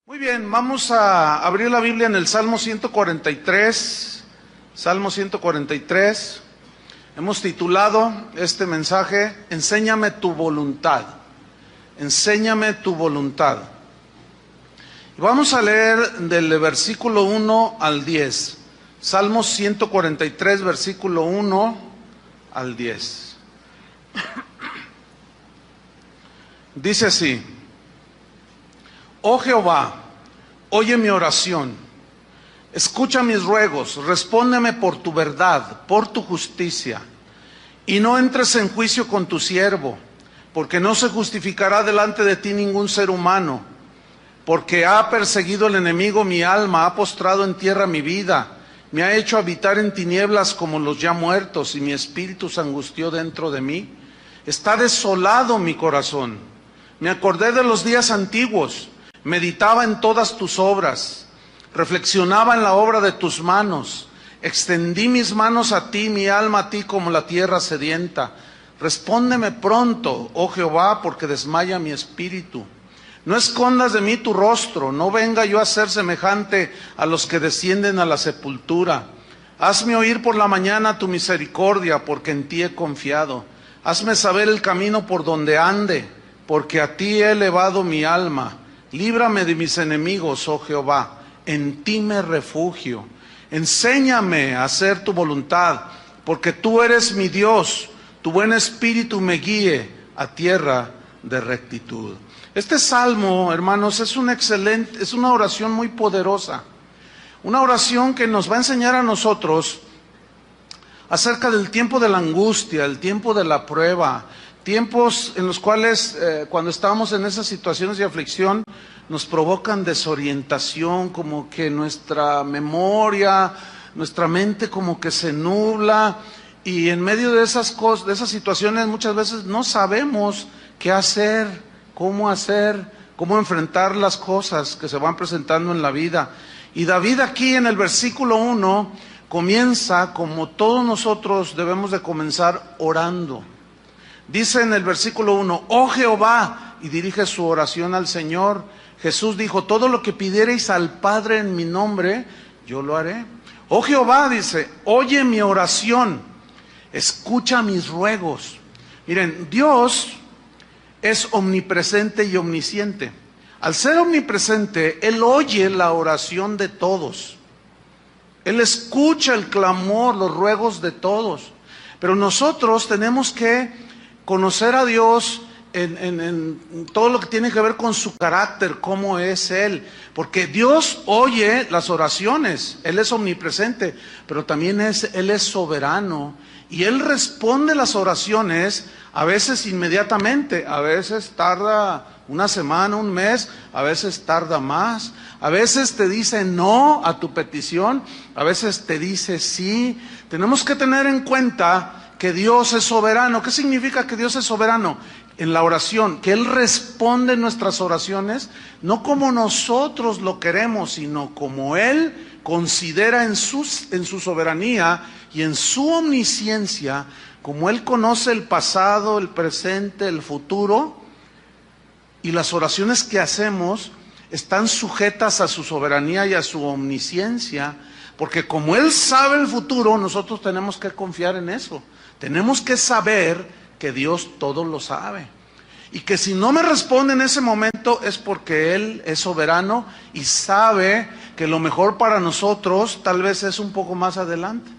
Muy bien, vamos a abrir la Biblia en el Salmo 143. Salmo 143. Hemos titulado este mensaje, Enséñame tu voluntad. Enséñame tu voluntad. Y vamos a leer del versículo 1 al 10. Salmo 143, versículo 1 al 10. Dice así: Oh Jehová, oye mi oración, escucha mis ruegos, respóndeme por tu verdad, por tu justicia, y no entres en juicio con tu siervo, porque no se justificará delante de ti ningún ser humano, porque ha perseguido el enemigo mi alma, ha postrado en tierra mi vida, me ha hecho habitar en tinieblas como los ya muertos, y mi espíritu se angustió dentro de mí. Está desolado mi corazón. Me acordé de los días antiguos, meditaba en todas tus obras, reflexionaba en la obra de tus manos. Extendí mis manos a ti, mi alma a ti como la tierra sedienta. Respóndeme pronto, oh Jehová, porque desmaya mi espíritu. No escondas de mí tu rostro, no venga yo a ser semejante a los que descienden a la sepultura. Hazme oír por la mañana tu misericordia, porque en ti he confiado. Hazme saber el camino por donde ande, porque a ti he elevado mi alma. Líbrame de mis enemigos, oh Jehová, en ti me refugio. Enséñame a hacer tu voluntad, porque tú eres mi Dios. Tu buen espíritu me guíe a tierra de rectitud. Este salmo, hermanos, es una oración muy poderosa. Una oración que nos va a enseñar a nosotros acerca del tiempo de la angustia, el tiempo de la prueba, tiempos en los cuales cuando estamos en esas situaciones de aflicción nos provocan desorientación, como que nuestra memoria, nuestra mente como que se nubla, y en medio de esas cosas, de esas situaciones muchas veces no sabemos qué hacer, cómo enfrentar las cosas que se van presentando en la vida. Y David aquí en el versículo 1 comienza como todos nosotros debemos de comenzar, orando. Dice en el versículo 1, oh Jehová, y dirige su oración al Señor. Jesús dijo, todo lo que pidiereis al Padre en mi nombre, yo lo haré. Oh Jehová, dice, oye mi oración, escucha mis ruegos. Miren, Dios es omnipresente y omnisciente. Al ser omnipresente, Él oye la oración de todos. Él escucha el clamor, los ruegos de todos. Pero nosotros tenemos que conocer a Dios en todo lo que tiene que ver con su carácter, cómo es Él. Porque Dios oye las oraciones, Él es omnipresente, pero también Él es soberano. Y Él responde las oraciones a veces inmediatamente, a veces tarda una semana, un mes, a veces tarda más. A veces te dice no a tu petición, a veces te dice sí. Tenemos que tener en cuenta que Dios es soberano. ¿Qué significa que Dios es soberano? En la oración, que Él responde nuestras oraciones, no como nosotros lo queremos, sino como Él considera en su soberanía y en su omnisciencia, como Él conoce el pasado, el presente, el futuro, y las oraciones que hacemos están sujetas a su soberanía y a su omnisciencia, porque como Él sabe el futuro, nosotros tenemos que confiar en eso. Tenemos que saber que Dios todo lo sabe. Y que si no me responde en ese momento es porque Él es soberano y sabe que lo mejor para nosotros tal vez es un poco más adelante.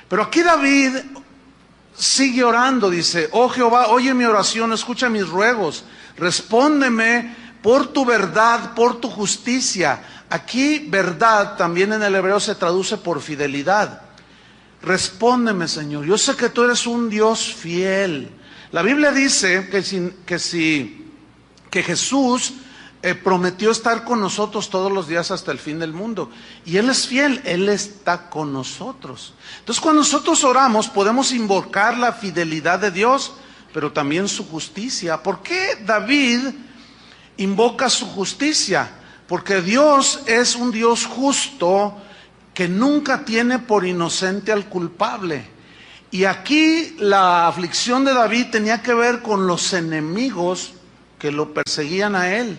Pero aquí David sigue orando, dice, oh Jehová, oye mi oración, escucha mis ruegos, respóndeme por tu verdad, por tu justicia. Aquí verdad también en el hebreo se traduce por fidelidad. Respóndeme, Señor, yo sé que tú eres un Dios fiel. La Biblia dice que Jesús prometió estar con nosotros todos los días hasta el fin del mundo. Y Él es fiel, Él está con nosotros. Entonces cuando nosotros oramos podemos invocar la fidelidad de Dios, pero también su justicia. ¿Por qué David invoca su justicia? Porque Dios es un Dios justo que nunca tiene por inocente al culpable. Y aquí la aflicción de David tenía que ver con los enemigos que lo perseguían a él.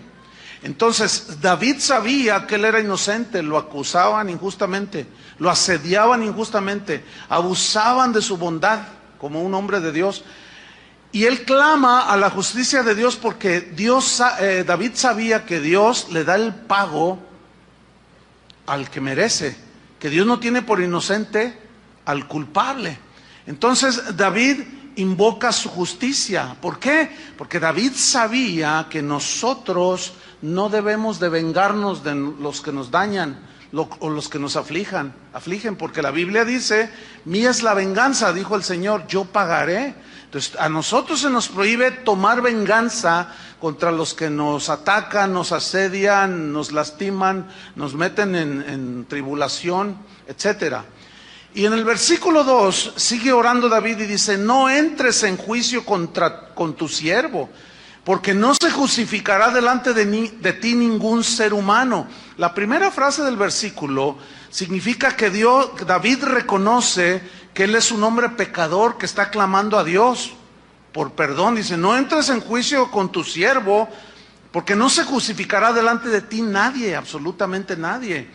Entonces David sabía que él era inocente, lo acusaban injustamente, lo asediaban injustamente, abusaban de su bondad como un hombre de Dios. Y él clama a la justicia de Dios porque David sabía que Dios le da el pago al que merece, que Dios no tiene por inocente al culpable. Entonces David invoca su justicia. ¿Por qué? Porque David sabía que nosotros no debemos de vengarnos de los que nos dañan o los que nos afligen, porque la Biblia dice, mía es la venganza, dijo el Señor, yo pagaré. Entonces a nosotros se nos prohíbe tomar venganza contra los que nos atacan, nos asedian, nos lastiman, nos meten en tribulación, etcétera. Y en el versículo 2 sigue orando David y dice, no entres en juicio con tu siervo, porque no se justificará delante de ti ningún ser humano. La primera frase del versículo significa que David reconoce que él es un hombre pecador que está clamando a Dios por perdón. Dice, no entres en juicio con tu siervo, porque no se justificará delante de ti nadie, absolutamente nadie.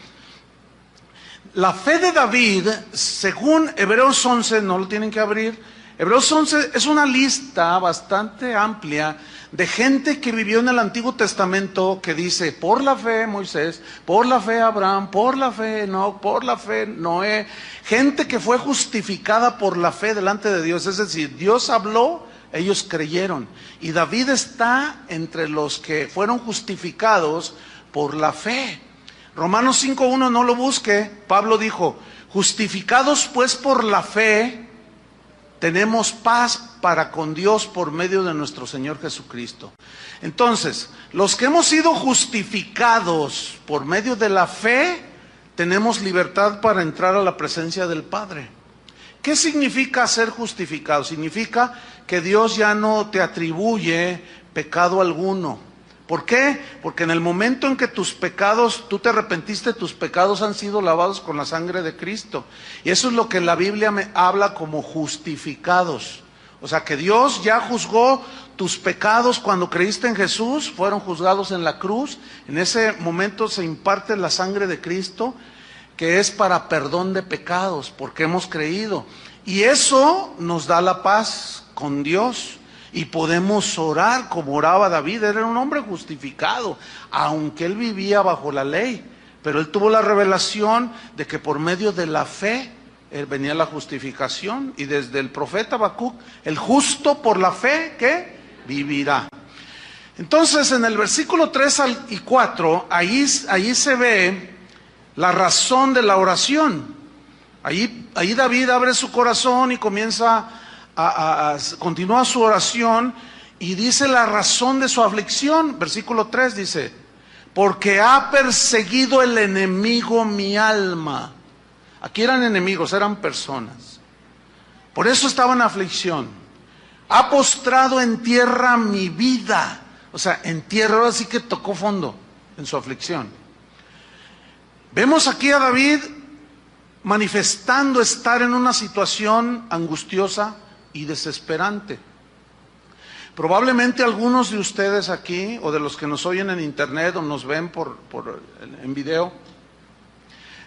La fe de David, según Hebreos 11, no lo tienen que abrir, Hebreos 11 es una lista bastante amplia de gente que vivió en el Antiguo Testamento que dice, por la fe Moisés, por la fe Abraham, por la fe Enoc, por la fe Noé, gente que fue justificada por la fe delante de Dios, es decir, Dios habló, ellos creyeron, y David está entre los que fueron justificados por la fe. Romanos 5:1, no lo busque, Pablo dijo, justificados pues por la fe, tenemos paz para con Dios por medio de nuestro Señor Jesucristo. Entonces, los que hemos sido justificados por medio de la fe, tenemos libertad para entrar a la presencia del Padre. ¿Qué significa ser justificado? Significa que Dios ya no te atribuye pecado alguno. ¿Por qué? Porque en el momento en que tus pecados, tú te arrepentiste, tus pecados han sido lavados con la sangre de Cristo. Y eso es lo que la Biblia me habla como justificados. O sea que Dios ya juzgó tus pecados cuando creíste en Jesús, fueron juzgados en la cruz. En ese momento se imparte la sangre de Cristo, que es para perdón de pecados, porque hemos creído. Y eso nos da la paz con Dios. Y podemos orar como oraba David. Era un hombre justificado, aunque él vivía bajo la ley. Pero él tuvo la revelación de que por medio de la fe venía la justificación. Y desde el profeta Habacuc, el justo por la fe, ¿qué? Vivirá. Entonces en el versículo 3 y 4, ahí se ve la razón de la oración. Ahí David abre su corazón y comienza continúa su oración y dice la razón de su aflicción. Versículo 3 dice, porque ha perseguido el enemigo mi alma. Aquí eran enemigos, eran personas. Por eso estaba en aflicción. Ha postrado en tierra mi vida. O sea, en tierra, ahora sí que tocó fondo en su aflicción. Vemos aquí a David manifestando estar en una situación angustiosa y desesperante. Probablemente algunos de ustedes aquí, o de los que nos oyen en internet o nos ven en video,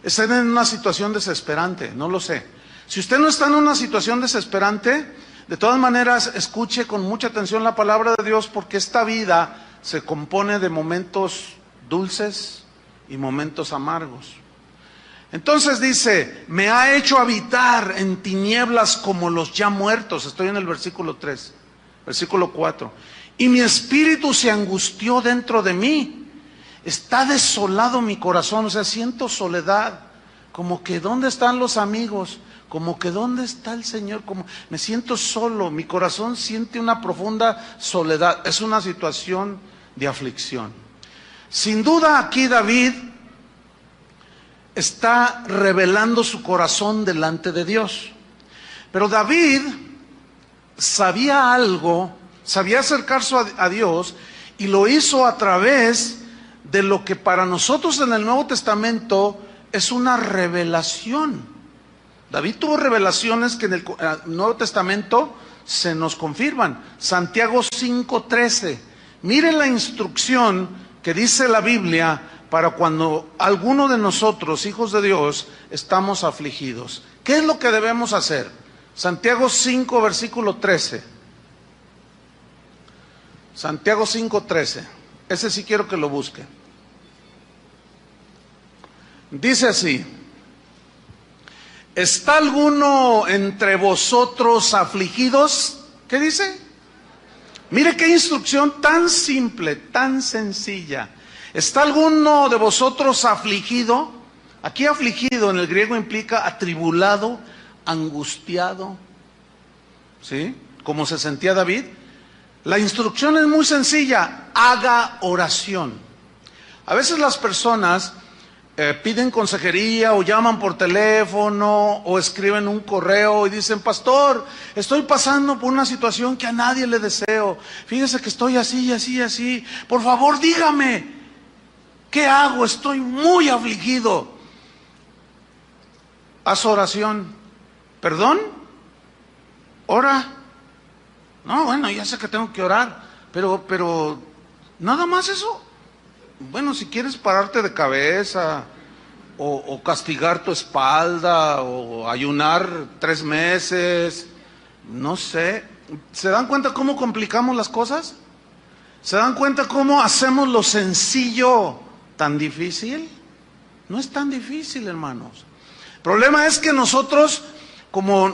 estén en una situación desesperante, no lo sé. Si usted no está en una situación desesperante, de todas maneras escuche con mucha atención la palabra de Dios, porque esta vida se compone de momentos dulces y momentos amargos. Entonces dice, me ha hecho habitar en tinieblas como los ya muertos. Estoy en el versículo 3, versículo 4. Y mi espíritu se angustió dentro de mí. Está desolado mi corazón, o sea, siento soledad. Como que ¿dónde están los amigos? Como que ¿dónde está el Señor? Como me siento solo, mi corazón siente una profunda soledad. Es una situación de aflicción. Sin duda aquí David está revelando su corazón delante de Dios. Pero David sabía algo, sabía acercarse a Dios, y lo hizo a través de lo que para nosotros en el Nuevo Testamento es una revelación. David tuvo revelaciones que en el Nuevo Testamento se nos confirman. Santiago 5:13. Miren la instrucción que dice la Biblia para cuando alguno de nosotros, hijos de Dios, estamos afligidos. ¿Qué es lo que debemos hacer? Santiago 5, versículo 13. Santiago 5, 13. Ese sí quiero que lo busque. Dice así: ¿está alguno entre vosotros afligidos? ¿Qué dice? Mire qué instrucción tan simple, tan sencilla. ¿Está alguno de vosotros afligido? Aquí afligido en el griego implica atribulado, angustiado, ¿sí? Como se sentía David. La instrucción es muy sencilla: haga oración. A veces las personas piden consejería o llaman por teléfono o escriben un correo y dicen: pastor, estoy pasando por una situación que a nadie le deseo. Fíjese que estoy así, así, así. Por favor, dígame, ¿qué hago? Estoy muy afligido. Haz oración. ¿Perdón? ¿Ora? No, bueno, ya sé que tengo que orar, pero nada más eso. Bueno, si quieres pararte de cabeza, o castigar tu espalda, o ayunar 3 meses, no sé. ¿Se dan cuenta cómo complicamos las cosas? ¿Se dan cuenta cómo hacemos lo sencillo tan difícil? No es tan difícil, hermanos. El problema es que nosotros, como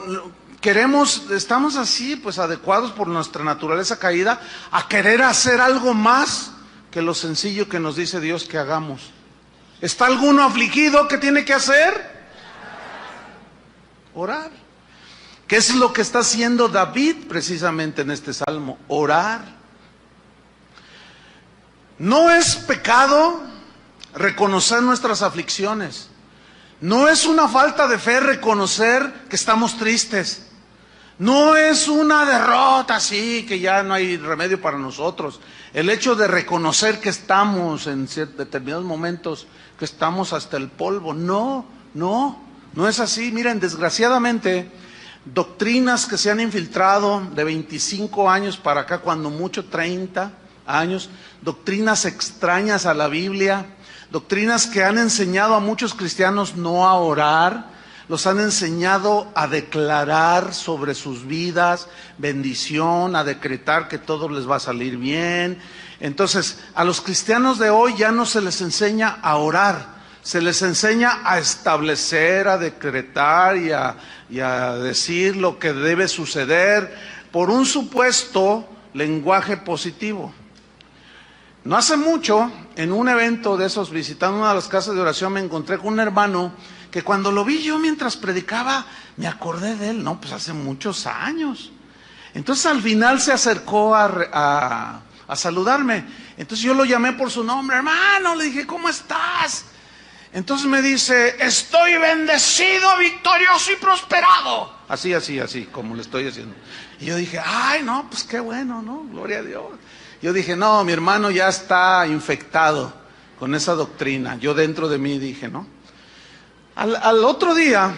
queremos, estamos así, pues adecuados por nuestra naturaleza caída, a querer hacer algo más que lo sencillo que nos dice Dios que hagamos. ¿Está alguno afligido? ¿Qué tiene que hacer? Orar. ¿Qué es lo que está haciendo David precisamente en este salmo? Orar. No es pecado reconocer nuestras aflicciones. No es una falta de fe reconocer que estamos tristes. No es una derrota así, que ya no hay remedio para nosotros. El hecho de reconocer que estamos en determinados momentos, que estamos hasta el polvo. No es así. Miren, desgraciadamente, doctrinas que se han infiltrado de 25 años para acá, cuando mucho 30 años, doctrinas extrañas a la Biblia, doctrinas que han enseñado a muchos cristianos no a orar, los han enseñado a declarar sobre sus vidas bendición, a decretar que todo les va a salir bien. Entonces, a los cristianos de hoy ya no se les enseña a orar, se les enseña a establecer, a decretar y a decir lo que debe suceder por un supuesto lenguaje positivo. No hace mucho, en un evento de esos, visitando una de las casas de oración, me encontré con un hermano que cuando lo vi yo mientras predicaba, me acordé de él, no, pues hace muchos años. Entonces al final se acercó a saludarme. Entonces yo lo llamé por su nombre: hermano, le dije, ¿cómo estás? Entonces me dice: estoy bendecido, victorioso y prosperado. Así, como le estoy diciendo. Y yo dije: ay, no, pues qué bueno, ¿no? Gloria a Dios. Yo dije: no, mi hermano ya está infectado con esa doctrina. Yo dentro de mí dije, ¿no? Al otro día,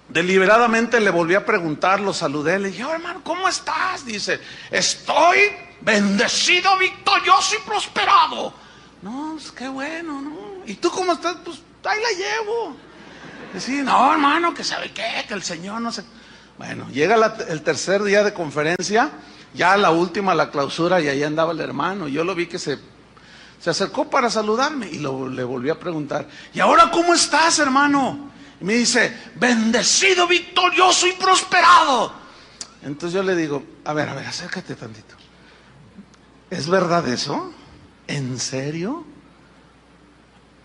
deliberadamente le volví a preguntar, lo saludé, le dije: oh, hermano, ¿cómo estás? Dice: estoy bendecido, victorioso y prosperado. No, pues qué bueno, ¿no? ¿Y tú cómo estás? Pues ahí la llevo. Decía: no, hermano, que sabe qué, que el Señor no sé. Bueno, llega el tercer día de conferencia, ya la última, la clausura, y ahí andaba el hermano. Yo lo vi que se acercó para saludarme y le volví a preguntar: ¿y ahora cómo estás, hermano? Y me dice: bendecido, victorioso y prosperado. Entonces yo le digo: a ver, acércate tantito. ¿Es verdad eso? ¿En serio?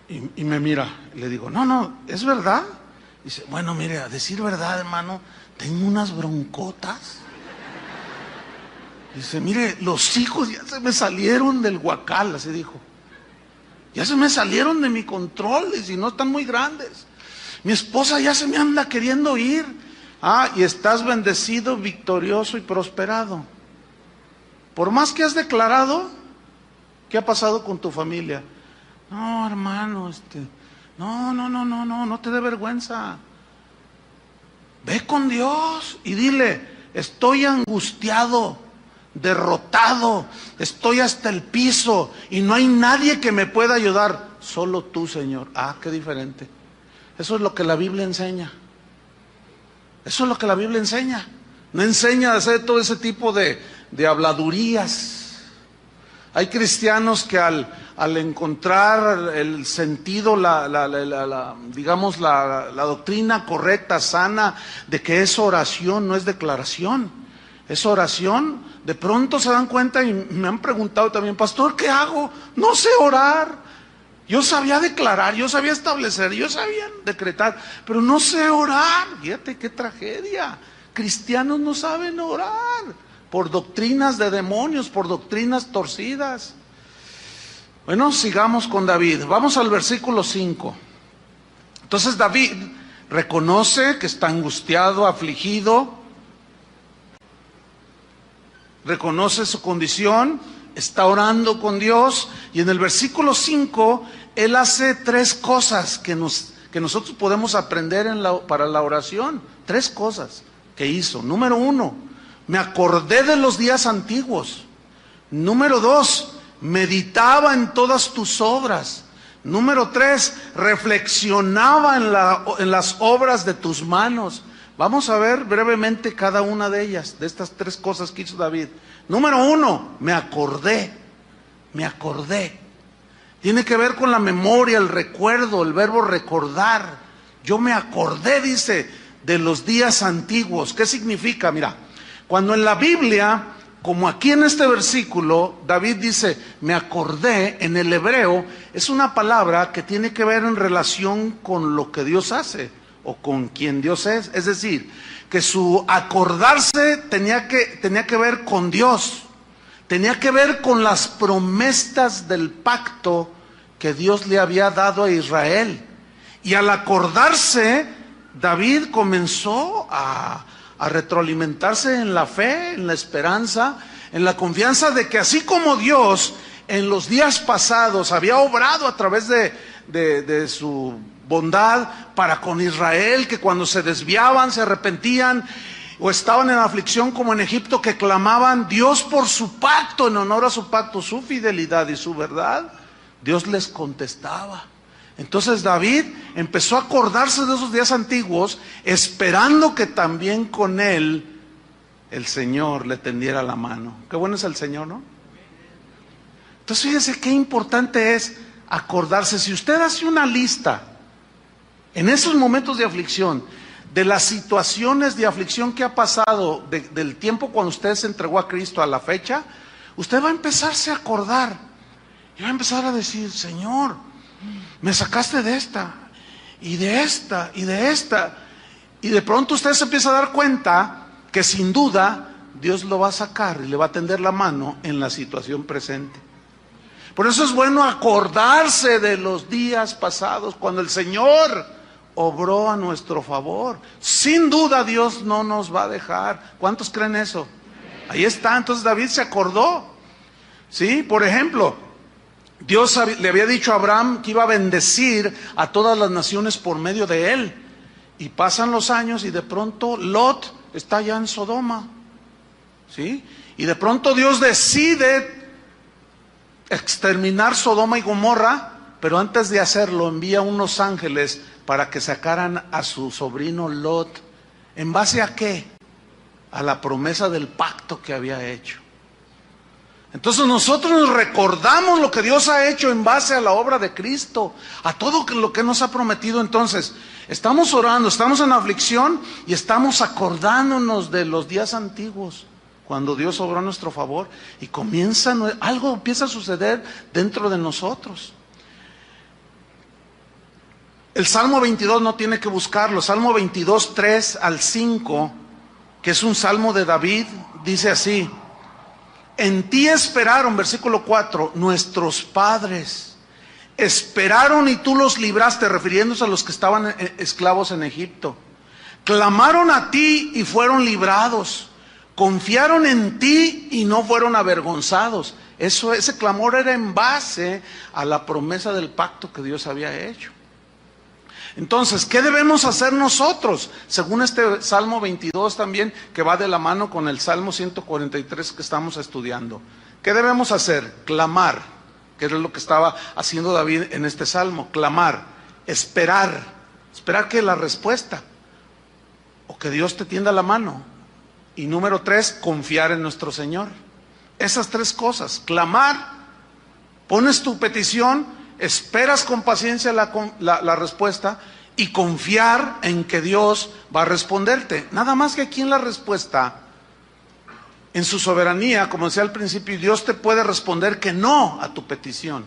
Y me mira, y le digo: no, ¿es verdad? Dice: bueno, mire, a decir verdad, hermano, tengo unas broncotas. Dice: mire, los hijos ya se me salieron del huacal, así dijo. Ya se me salieron de mi control, y si no están muy grandes. Mi esposa ya se me anda queriendo ir. Ah, y estás bendecido, victorioso y prosperado. Por más que has declarado, ¿qué ha pasado con tu familia? No, hermano, no te dé vergüenza. Ve con Dios y dile: estoy angustiado, derrotado, estoy hasta el piso y no hay nadie que me pueda ayudar, solo tú, Señor. Ah, qué diferente. Eso es lo que la Biblia enseña. Eso es lo que la Biblia enseña. No enseña a hacer todo ese tipo de habladurías. Hay cristianos que al encontrar el sentido, digamos la doctrina correcta, sana, de que es oración, no es declaración, es oración, de pronto se dan cuenta y me han preguntado también, pastor, ¿qué hago? No sé orar. Yo sabía declarar, yo sabía establecer, yo sabía decretar, pero no sé orar. Fíjate qué tragedia. Cristianos no saben orar por doctrinas de demonios, por doctrinas torcidas. Bueno, sigamos con David. Vamos al versículo 5. Entonces David reconoce que está angustiado, afligido, reconoce su condición, está orando con Dios, y en el versículo 5 él hace 3 cosas que nosotros podemos aprender para la oración. 3 cosas que hizo. Número 1, me acordé de los días antiguos. Número 2, meditaba en todas tus obras. Número 3, reflexionaba en las obras de tus manos. Vamos a ver brevemente cada una de ellas, de estas 3 cosas que hizo David. Número 1, me acordé. Tiene que ver con la memoria, el recuerdo, el verbo recordar. Yo me acordé, dice, de los días antiguos. ¿Qué significa? Mira, cuando en la Biblia, como aquí en este versículo, David dice, me acordé, en el hebreo, es una palabra que tiene que ver en relación con lo que Dios hace, o con quien Dios es. Es decir, que su acordarse tenía que ver con Dios, tenía que ver con las promesas del pacto que Dios le había dado a Israel. Y al acordarse, David comenzó a retroalimentarse en la fe, en la esperanza, en la confianza de que así como Dios en los días pasados había obrado a través de su bondad para con Israel, que cuando se desviaban, se arrepentían o estaban en aflicción como en Egipto, que clamaban Dios por su pacto, en honor a su pacto, su fidelidad y su verdad, Dios les contestaba. Entonces David empezó a acordarse de esos días antiguos, esperando que también con él el Señor le tendiera la mano. Qué bueno es el Señor, ¿no? Entonces fíjese qué importante es acordarse. Si usted hace una lista en esos momentos de aflicción, de las situaciones de aflicción que ha pasado, del tiempo cuando usted se entregó a Cristo a la fecha, usted va a empezarse a acordar y va a empezar a decir, Señor, me sacaste de esta, y de esta, y de esta. Y de pronto usted se empieza a dar cuenta que sin duda Dios lo va a sacar y le va a tender la mano en la situación presente. Por eso es bueno acordarse de los días pasados, cuando el Señor obró a nuestro favor. Sin duda Dios no nos va a dejar. ¿Cuántos creen eso? Ahí está. Entonces David se acordó. ¿Sí? Por ejemplo, Dios le había dicho a Abraham que iba a bendecir a todas las naciones por medio de él. Y pasan los años y de pronto Lot está ya en Sodoma. ¿Sí? Y de pronto Dios decide exterminar Sodoma y Gomorra, pero antes de hacerlo envía unos ángeles para que sacaran a su sobrino Lot. ¿En base a qué? A la promesa del pacto que había hecho. Entonces nosotros nos recordamos lo que Dios ha hecho en base a la obra de Cristo, a todo lo que nos ha prometido. Entonces, estamos orando, estamos en aflicción y estamos acordándonos de los días antiguos, cuando Dios obró a nuestro favor y algo empieza a suceder dentro de nosotros. El Salmo 22 no tiene que buscarlo. Salmo 22, 3 al 5, que es un salmo de David, dice así: en ti esperaron, versículo 4, nuestros padres. Esperaron y tú los libraste, refiriéndose a los que estaban esclavos en Egipto. Clamaron a ti y fueron librados. Confiaron en ti y no fueron avergonzados. Ese clamor era en base a la promesa del pacto que Dios había hecho. Entonces, ¿qué debemos hacer nosotros? Según este Salmo 22 también, que va de la mano con el Salmo 143 que estamos estudiando. ¿Qué debemos hacer? Clamar, que es lo que estaba haciendo David en este Salmo. Clamar, esperar que la respuesta, o que Dios te tienda la mano. Y número 3, confiar en nuestro Señor. Esas 3 cosas, clamar, pones tu petición, esperas con paciencia la respuesta y confiar en que Dios va a responderte. Nada más que aquí en la respuesta, en su soberanía, como decía al principio, Dios te puede responder que no a tu petición.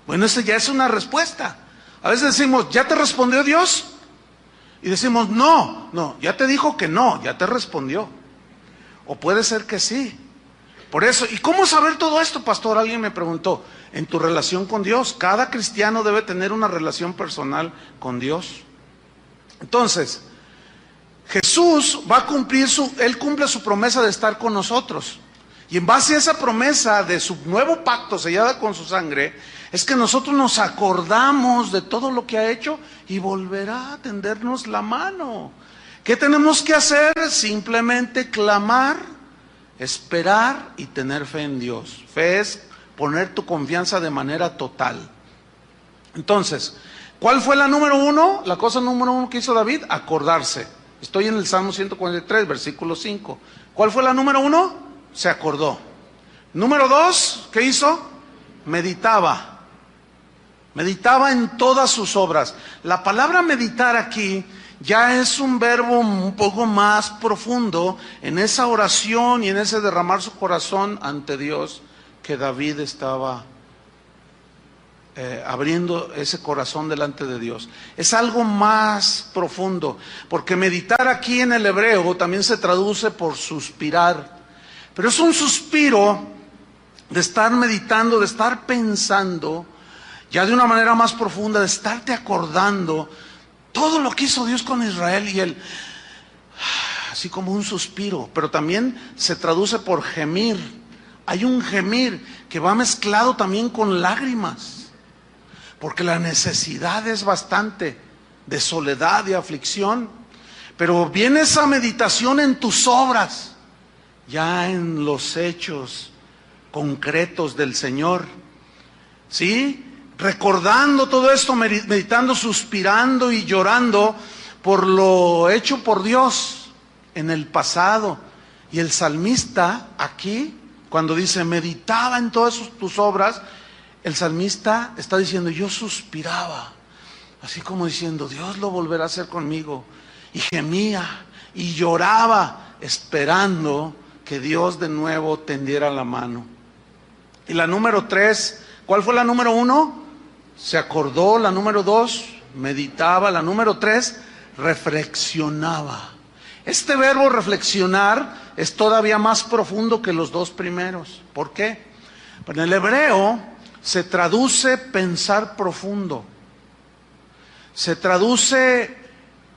Bueno, eso ya es una respuesta. A veces decimos, ¿ya te respondió Dios? Y decimos, no, ya te dijo que no, ya te respondió. O puede ser que sí. Por eso, ¿y cómo saber todo esto, pastor? Alguien me preguntó. En tu relación con Dios. Cada cristiano debe tener una relación personal con Dios. Entonces, Jesús va a cumplir Él cumple su promesa de estar con nosotros. Y en base a esa promesa de su nuevo pacto sellada con su sangre, es que nosotros nos acordamos de todo lo que ha hecho y volverá a tendernos la mano. ¿Qué tenemos que hacer? Simplemente clamar, esperar y tener fe en Dios. Fe es poner tu confianza de manera total. Entonces, ¿cuál fue la número 1? La cosa número 1 que hizo David, acordarse. Estoy en el Salmo 143, versículo 5. ¿Cuál fue la número 1? Se acordó. Número 2, ¿qué hizo? Meditaba. Meditaba en todas sus obras. La palabra meditar aquí ya es un verbo un poco más profundo en esa oración y en ese derramar su corazón ante Dios que David estaba abriendo ese corazón delante de Dios. Es algo más profundo, porque meditar aquí en el hebreo también se traduce por suspirar, pero es un suspiro de estar meditando, de estar pensando, ya de una manera más profunda, de estarte acordando todo lo que hizo Dios con Israel y él, así como un suspiro, pero también se traduce por gemir. Hay un gemir que va mezclado también con lágrimas. Porque la necesidad es bastante de soledad y aflicción. Pero viene esa meditación en tus obras, ya en los hechos concretos del Señor. ¿Sí? Recordando todo esto, meditando, suspirando y llorando por lo hecho por Dios en el pasado. Y el salmista aquí, cuando dice, meditaba en todas tus obras, el salmista está diciendo, yo suspiraba, así como diciendo, Dios lo volverá a hacer conmigo. Y gemía y lloraba, esperando que Dios de nuevo tendiera la mano. Y la número 3, ¿cuál fue la número 1? Se acordó. La número 2, meditaba. La número 3, reflexionaba. Este verbo reflexionar es todavía más profundo que los 2 primeros. ¿Por qué? En el hebreo se traduce pensar profundo. Se traduce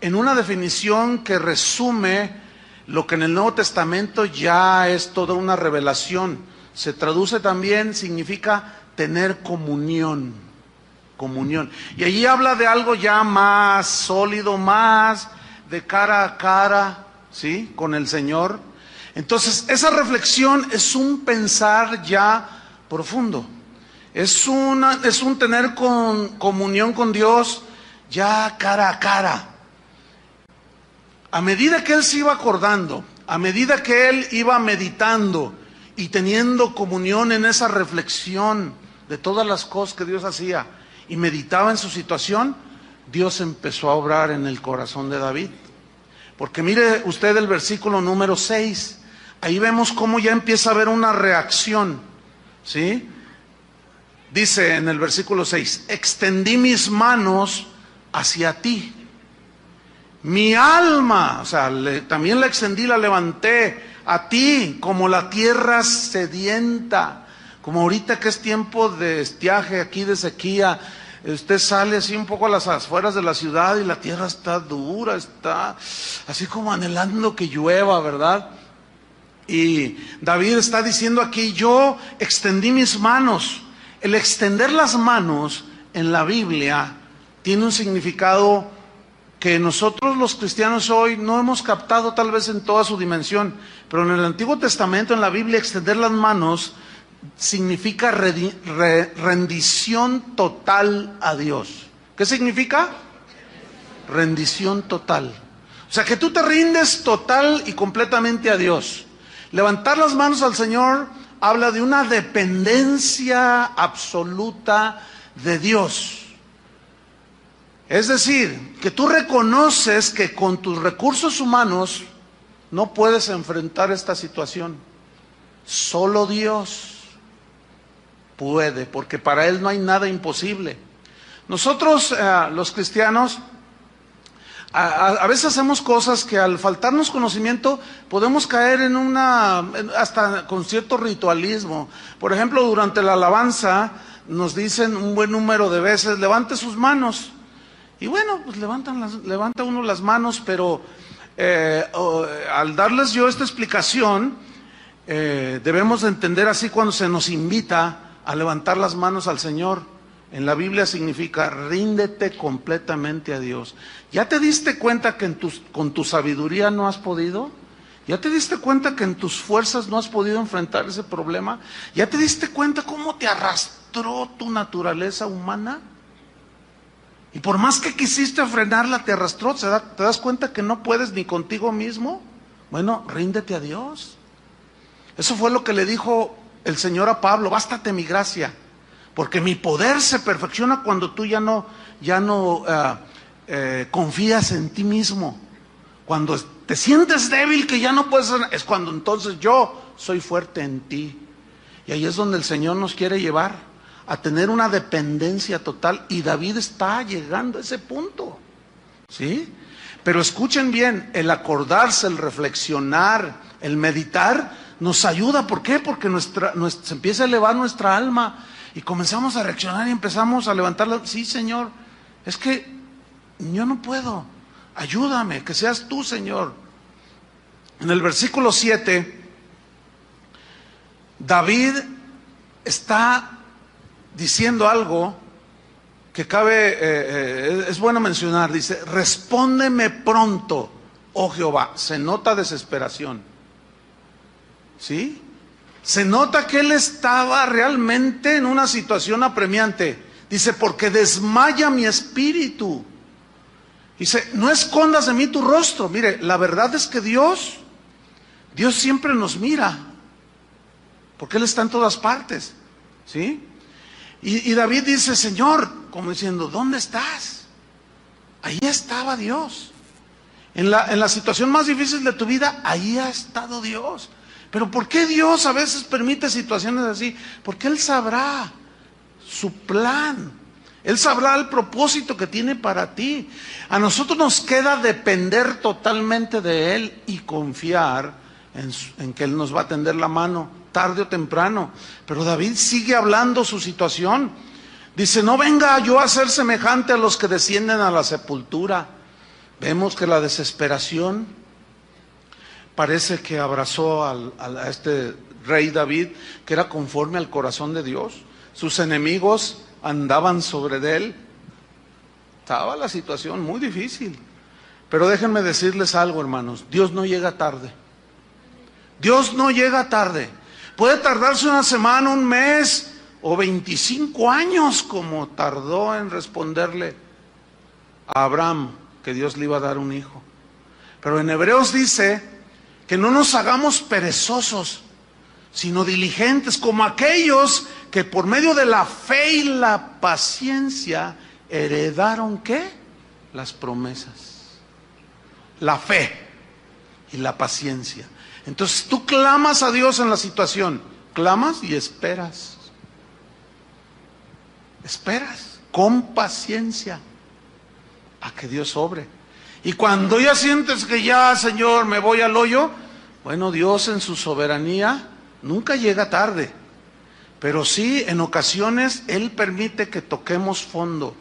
en una definición que resume lo que en el Nuevo Testamento ya es toda una revelación. Se traduce también, significa tener comunión. Comunión. Y allí habla de algo ya más sólido, más de cara a cara, ¿sí? Con el Señor. Entonces, esa reflexión es un pensar ya profundo. Es un tener comunión con Dios ya cara a cara. A medida que él se iba acordando, a medida que él iba meditando y teniendo comunión en esa reflexión de todas las cosas que Dios hacía y meditaba en su situación, Dios empezó a obrar en el corazón de David. Porque mire usted el versículo número 6, ahí vemos cómo ya empieza a haber una reacción, ¿sí? Dice en el versículo 6, extendí mis manos hacia ti. Mi alma, o sea, también la extendí, la levanté a ti como la tierra sedienta. Como ahorita que es tiempo de estiaje, aquí de sequía, usted sale así un poco a las afueras de la ciudad y la tierra está dura, está así como anhelando que llueva, ¿verdad? Y David está diciendo aquí, yo extendí mis manos. El extender las manos en la Biblia tiene un significado que nosotros los cristianos hoy no hemos captado tal vez en toda su dimensión, pero en el Antiguo Testamento, en la Biblia, extender las manos significa rendición total a Dios. ¿Qué significa? Rendición total. O sea, que tú te rindes total y completamente a Dios. Levantar las manos al Señor habla de una dependencia absoluta de Dios. Es decir, que tú reconoces que con tus recursos humanos no puedes enfrentar esta situación. Solo Dios puede, porque para Él no hay nada imposible. Nosotros, los cristianos, a veces hacemos cosas que al faltarnos conocimiento podemos caer hasta con cierto ritualismo. Por ejemplo, durante la alabanza nos dicen un buen número de veces, levante sus manos. Y bueno, pues levanta uno las manos, pero al darles yo esta explicación, debemos de entender así cuando se nos invita a levantar las manos al Señor. En la Biblia significa ríndete completamente a Dios. ¿Ya te diste cuenta que con tu sabiduría no has podido? ¿Ya te diste cuenta que en tus fuerzas no has podido enfrentar ese problema? ¿Ya te diste cuenta cómo te arrastró tu naturaleza humana? Y por más que quisiste frenarla, te arrastró. ¿Te das cuenta que no puedes ni contigo mismo? Bueno, ríndete a Dios. Eso fue lo que le dijo el Señor a Pablo: bástate mi gracia, porque mi poder se perfecciona cuando tú ya no confías en ti mismo. Cuando te sientes débil, que ya no puedes hacer, es cuando entonces yo soy fuerte en ti. Y ahí es donde el Señor nos quiere llevar, a tener una dependencia total, y David está llegando a ese punto, ¿sí? Pero escuchen bien, el acordarse, el reflexionar, el meditar, nos ayuda. ¿Por qué? Porque se empieza a elevar nuestra alma, y comenzamos a reaccionar y empezamos a levantarla. Sí, Señor, es que yo no puedo, ayúdame, que seas tú, Señor. En el versículo 7, David está diciendo algo que es bueno mencionar. Dice: respóndeme pronto, oh Jehová. Se nota desesperación, ¿sí? Se nota que él estaba realmente en una situación apremiante. Dice: porque desmaya mi espíritu. Dice: no escondas de mí tu rostro. Mire, la verdad es que Dios siempre nos mira, porque Él está en todas partes, ¿sí? Y David dice: Señor, como diciendo, ¿dónde estás? Ahí estaba Dios. En la situación más difícil de tu vida, ahí ha estado Dios. Pero ¿por qué Dios a veces permite situaciones así? Porque Él sabrá su plan. Él sabrá el propósito que tiene para ti. A nosotros nos queda depender totalmente de Él y confiar en que Él nos va a tender la mano tarde o temprano. Pero David sigue hablando su situación. Dice: no venga yo a ser semejante a los que descienden a la sepultura. Vemos que la desesperación parece que abrazó a este rey David, que era conforme al corazón de Dios. Sus enemigos andaban sobre de él. Estaba la situación muy difícil. Pero déjenme decirles algo, hermanos: Dios no llega tarde. Dios no llega tarde. Puede tardarse una semana, un mes o 25 años, como tardó en responderle a Abraham que Dios le iba a dar un hijo. Pero en Hebreos dice que no nos hagamos perezosos, sino diligentes, como aquellos que por medio de la fe y la paciencia heredaron, ¿qué? Las promesas. La fe y la paciencia. Entonces tú clamas a Dios en la situación, clamas y esperas. Esperas con paciencia a que Dios obre. Y cuando ya sientes que ya, Señor, me voy al hoyo, bueno, Dios en su soberanía nunca llega tarde, pero sí en ocasiones Él permite que toquemos fondo.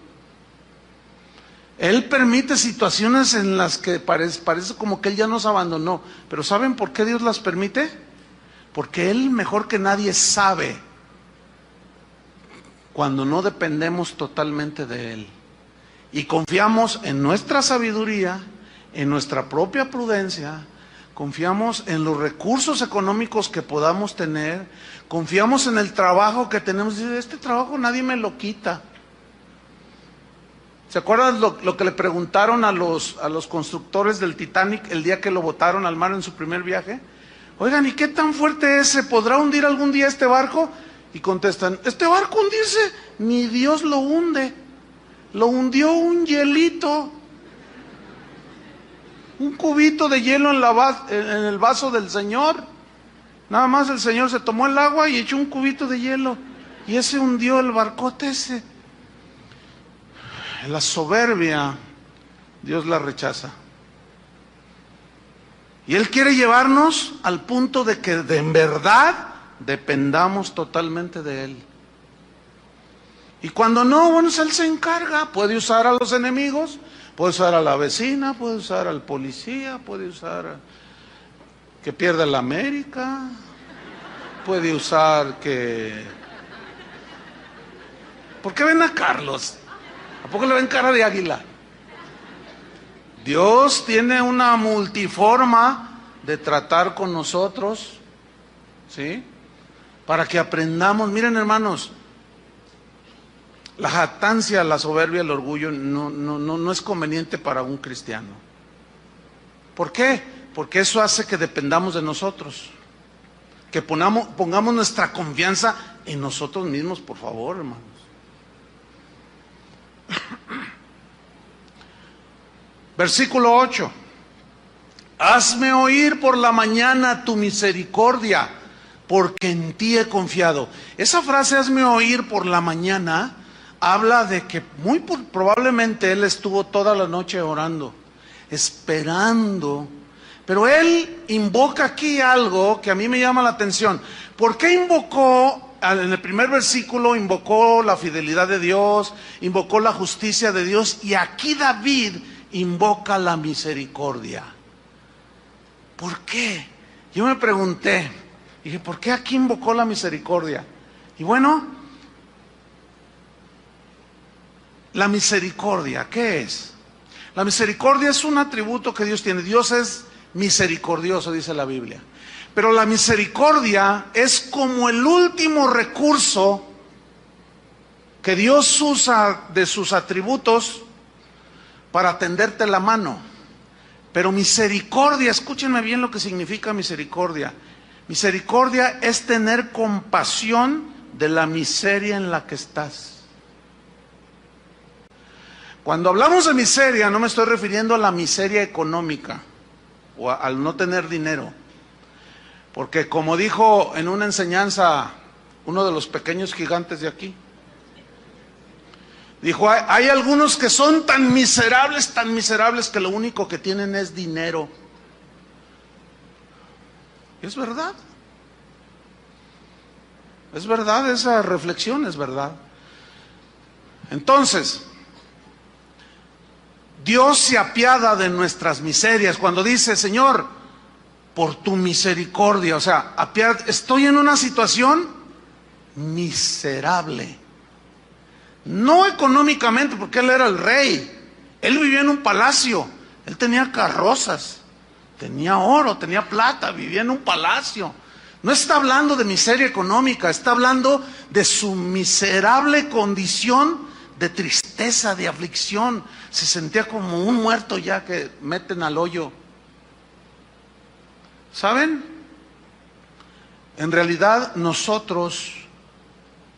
Él permite situaciones en las que parece como que Él ya nos abandonó. Pero ¿saben por qué Dios las permite? Porque Él mejor que nadie sabe cuando no dependemos totalmente de Él. Y confiamos en nuestra sabiduría, en nuestra propia prudencia, confiamos en los recursos económicos que podamos tener, confiamos en el trabajo que tenemos. Este trabajo nadie me lo quita. ¿Se acuerdan lo que le preguntaron a los constructores del Titanic el día que lo botaron al mar en su primer viaje? Oigan, ¿y qué tan fuerte es? ¿Se podrá hundir algún día este barco? Y contestan, este barco hundirse, ni Dios lo hunde. Lo hundió un hielito, un cubito de hielo en el vaso del Señor. Nada más el Señor se tomó el agua y echó un cubito de hielo. Y ese hundió el barcote ese. La soberbia, Dios la rechaza. Y Él quiere llevarnos al punto de que en verdad dependamos totalmente de Él. Y cuando no, bueno, Él se encarga. Puede usar a los enemigos, puede usar a la vecina, puede usar al policía, puede usar que pierda la América, puede usar que... ¿Por qué ven a Carlos? ¿A poco le ven cara de águila? Dios tiene una multiforma de tratar con nosotros, ¿sí? Para que aprendamos. Miren, hermanos, la jactancia, la soberbia, el orgullo no es conveniente para un cristiano. ¿Por qué? Porque eso hace que dependamos de nosotros, que pongamos nuestra confianza en nosotros mismos, por favor, hermanos. Versículo 8. Hazme oír por la mañana tu misericordia, porque en ti he confiado. Esa frase, hazme oír por la mañana, habla de que muy probablemente él estuvo toda la noche orando, esperando. Pero él invoca aquí algo que a mí me llama la atención. ¿Por qué invocó? En el primer versículo invocó la fidelidad de Dios, invocó la justicia de Dios, y aquí David invoca la misericordia. ¿Por qué? Yo me pregunté, dije, ¿por qué aquí invocó la misericordia? Y bueno, la misericordia, ¿qué es? La misericordia es un atributo que Dios tiene. Dios es misericordioso, dice la Biblia. Pero la misericordia es como el último recurso que Dios usa de sus atributos para tenderte la mano. Pero misericordia, escúchenme bien lo que significa misericordia. Misericordia es tener compasión de la miseria en la que estás. Cuando hablamos de miseria, no me estoy refiriendo a la miseria económica o al no tener dinero. Porque como dijo en una enseñanza uno de los pequeños gigantes de aquí, dijo, hay algunos que son tan miserables que lo único que tienen es dinero. Es verdad. Es verdad, esa reflexión es verdad. Entonces, Dios se apiada de nuestras miserias cuando dice, Señor, por tu misericordia, o sea, estoy en una situación miserable. No económicamente, porque él era el rey. Él vivía en un palacio. Él tenía carrozas, tenía oro, tenía plata, vivía en un palacio. No está hablando de miseria económica, está hablando de su miserable condición de tristeza, de aflicción. Se sentía como un muerto ya que meten al hoyo. ¿Saben? En realidad nosotros,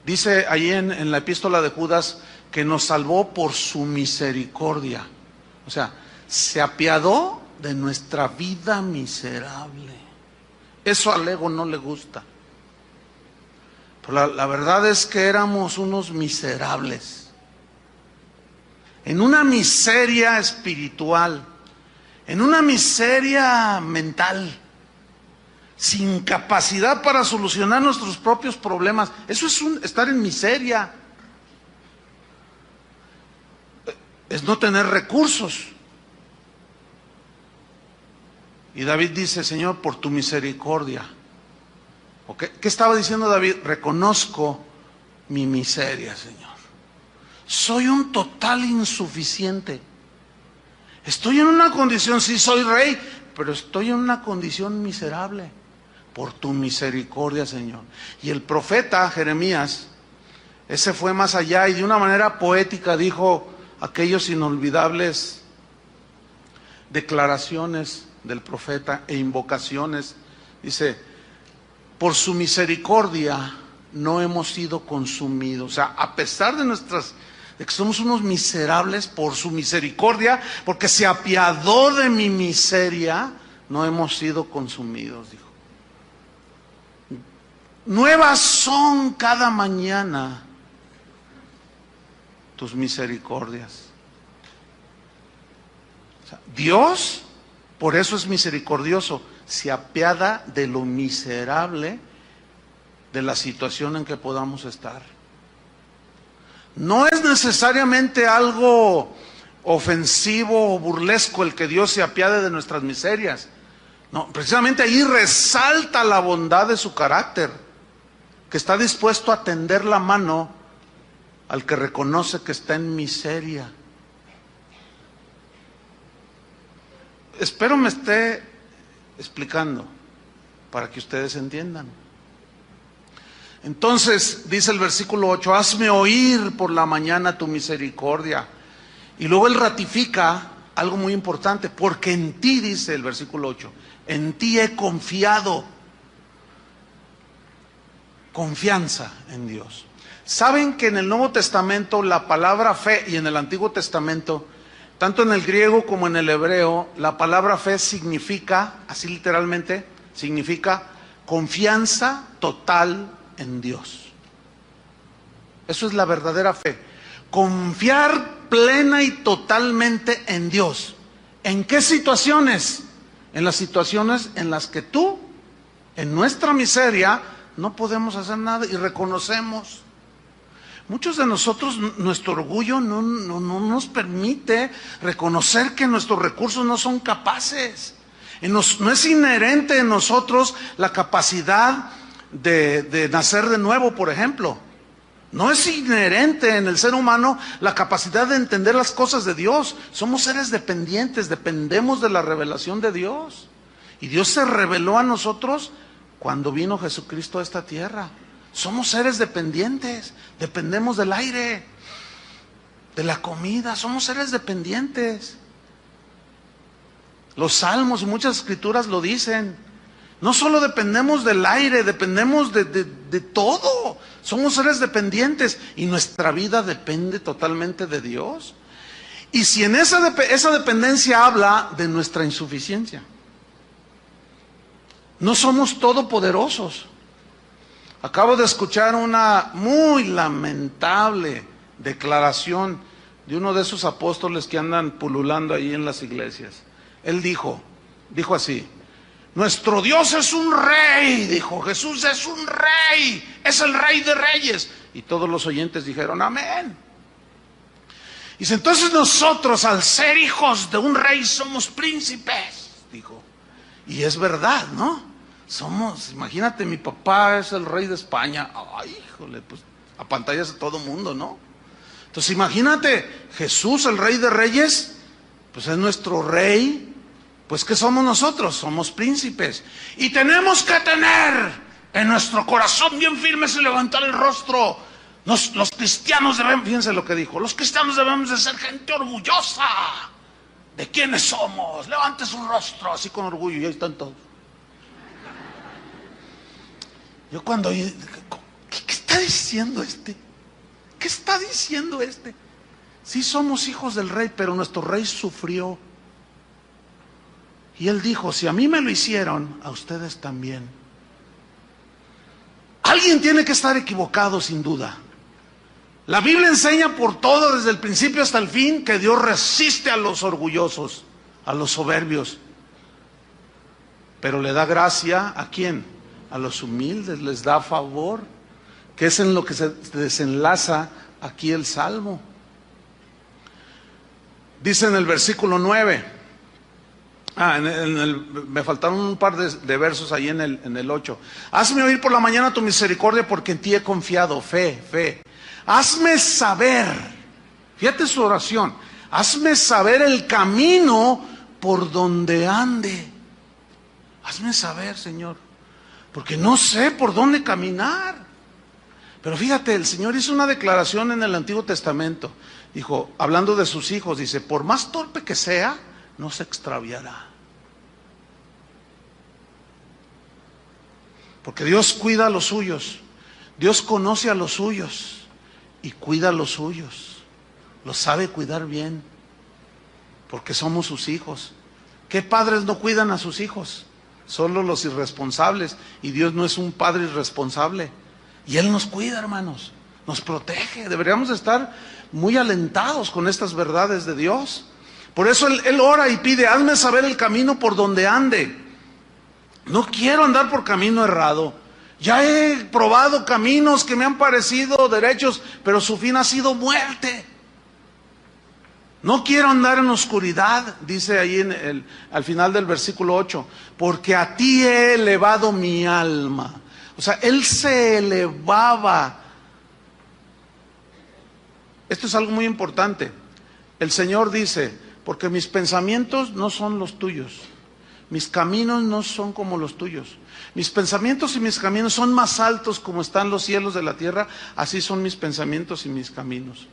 dice ahí en la epístola de Judas, que nos salvó por su misericordia. O sea, se apiadó de nuestra vida miserable. Eso al ego no le gusta. Pero la verdad es que éramos unos miserables. En una miseria espiritual, en una miseria mental, sin capacidad para solucionar nuestros propios problemas. Eso es estar en miseria. Es no tener recursos. Y David dice, Señor, por tu misericordia. ¿Okay? ¿Qué estaba diciendo David? Reconozco mi miseria, Señor. soy un total insuficiente. Estoy en una condición, sí soy rey, pero estoy en una condición miserable. Por tu misericordia, Señor. Y el profeta Jeremías, ese fue más allá y de una manera poética dijo aquellos inolvidables declaraciones del profeta e invocaciones. Dice, por su misericordia no hemos sido consumidos. O sea, a pesar de que somos unos miserables, por su misericordia, porque se apiadó de mi miseria, no hemos sido consumidos, dijo. Nuevas son cada mañana tus misericordias. O sea, Dios, por eso es misericordioso, se apiada de lo miserable de la situación en que podamos estar. No es necesariamente algo ofensivo o burlesco el que Dios se apiade de nuestras miserias. No, precisamente ahí resalta la bondad de su carácter, que está dispuesto a tender la mano al que reconoce que está en miseria. Espero me esté explicando para que ustedes entiendan. Entonces, dice el versículo 8, hazme oír por la mañana tu misericordia. Y luego él ratifica algo muy importante, porque en ti, dice el versículo 8, en ti he confiado. Confianza en Dios. ¿Saben que en el Nuevo Testamento la palabra fe, y en el Antiguo Testamento, tanto en el griego como en el hebreo, la palabra fe significa, así literalmente, significa confianza total en Dios? Eso es la verdadera fe. Confiar plena y totalmente en Dios. ¿En qué situaciones? En las situaciones en las que tú, en nuestra miseria, no podemos hacer nada y reconocemos. Muchos de nosotros, nuestro orgullo no nos permite reconocer que nuestros recursos no son capaces. No es inherente en nosotros la capacidad de nacer de nuevo, por ejemplo. No es inherente en el ser humano la capacidad de entender las cosas de Dios. Somos seres dependientes, dependemos de la revelación de Dios. Y Dios se reveló a nosotros cuando vino Jesucristo a esta tierra. Somos seres dependientes, dependemos del aire, de la comida, somos seres dependientes. Los salmos y muchas escrituras lo dicen. No solo dependemos del aire, dependemos de todo. Somos seres dependientes y nuestra vida depende totalmente de Dios. Y si en esa dependencia habla de nuestra insuficiencia. No somos todopoderosos. Acabo de escuchar una muy lamentable declaración de uno de esos apóstoles que andan pululando ahí en las iglesias. Él dijo así: nuestro Dios es un rey, dijo, Jesús es un rey, es el rey de reyes. Y todos los oyentes dijeron amén. Dice, entonces nosotros al ser hijos de un rey somos príncipes, dijo. Y es verdad, ¿no? Imagínate, mi papá es el rey de España. Ay, híjole, pues apantallas a todo mundo, ¿no? Entonces imagínate, Jesús, el rey de reyes, pues es nuestro rey. Pues ¿qué somos nosotros? Somos príncipes. Y tenemos que tener en nuestro corazón bien firmes y levantar el rostro. Los cristianos debemos, fíjense lo que dijo, los cristianos debemos de ser gente orgullosa de quiénes somos. Levante su rostro así con orgullo y ahí están todos. Yo cuando oí, ¿qué está diciendo este? ¿Qué está diciendo este? Sí somos hijos del rey, pero nuestro rey sufrió. Y él dijo, si a mí me lo hicieron, a ustedes también. Alguien tiene que estar equivocado, sin duda. La Biblia enseña por todo, desde el principio hasta el fin, que Dios resiste a los orgullosos, a los soberbios. Pero le da gracia, ¿a quién? A los humildes, les da favor, que es en lo que se desenlaza aquí el Salmo. Dice en el versículo 9, me faltaron un par de versos ahí en el 8. Hazme oír por la mañana tu misericordia, porque en ti he confiado. Fe. Hazme saber Fíjate su oración. Hazme saber el camino por donde ande. Hazme saber, Señor, porque no sé por dónde caminar. Pero fíjate, el Señor hizo una declaración en el Antiguo Testamento. Dijo, hablando de sus hijos, dice, por más torpe que sea, no se extraviará. Porque Dios cuida a los suyos. Dios conoce a los suyos y cuida a los suyos. Los sabe cuidar bien, porque somos sus hijos. ¿Qué padres no cuidan a sus hijos? Solo los irresponsables. Y Dios no es un padre irresponsable. Y Él nos cuida, hermanos. Nos protege. Deberíamos estar muy alentados con estas verdades de Dios. Por eso Él ora y pide, hazme saber el camino por donde ande. No quiero andar por camino errado. Ya he probado caminos que me han parecido derechos, pero su fin ha sido muerte. No quiero andar en oscuridad, dice ahí al final del versículo 8, porque a ti he elevado mi alma. O sea, Él se elevaba. Esto es algo muy importante. El Señor dice, porque mis pensamientos no son los tuyos. Mis caminos no son como los tuyos. Mis pensamientos y mis caminos son más altos como están los cielos de la tierra. Así son mis pensamientos y mis caminos.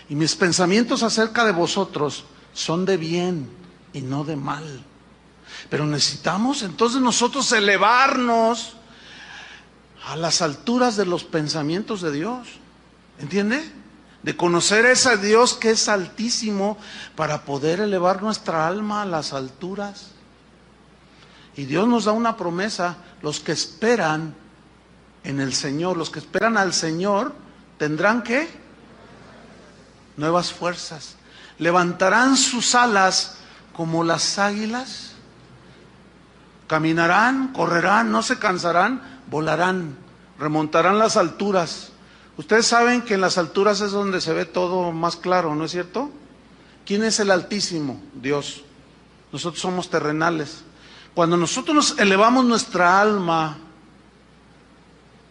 Y mis pensamientos acerca de vosotros son de bien y no de mal. Pero necesitamos entonces nosotros elevarnos a las alturas de los pensamientos de Dios. ¿Entiende? De conocer a ese Dios que es altísimo para poder elevar nuestra alma a las alturas. Y Dios nos da una promesa: los que esperan en el Señor, los que esperan al Señor, tendrán ¿qué? Nuevas fuerzas. Levantarán sus alas como las águilas. Caminarán, correrán, no se cansarán, volarán, remontarán las alturas. Ustedes saben que en las alturas es donde se ve todo más claro, ¿no es cierto? ¿Quién es el Altísimo? Dios. Nosotros somos terrenales. Cuando nosotros nos elevamos nuestra alma,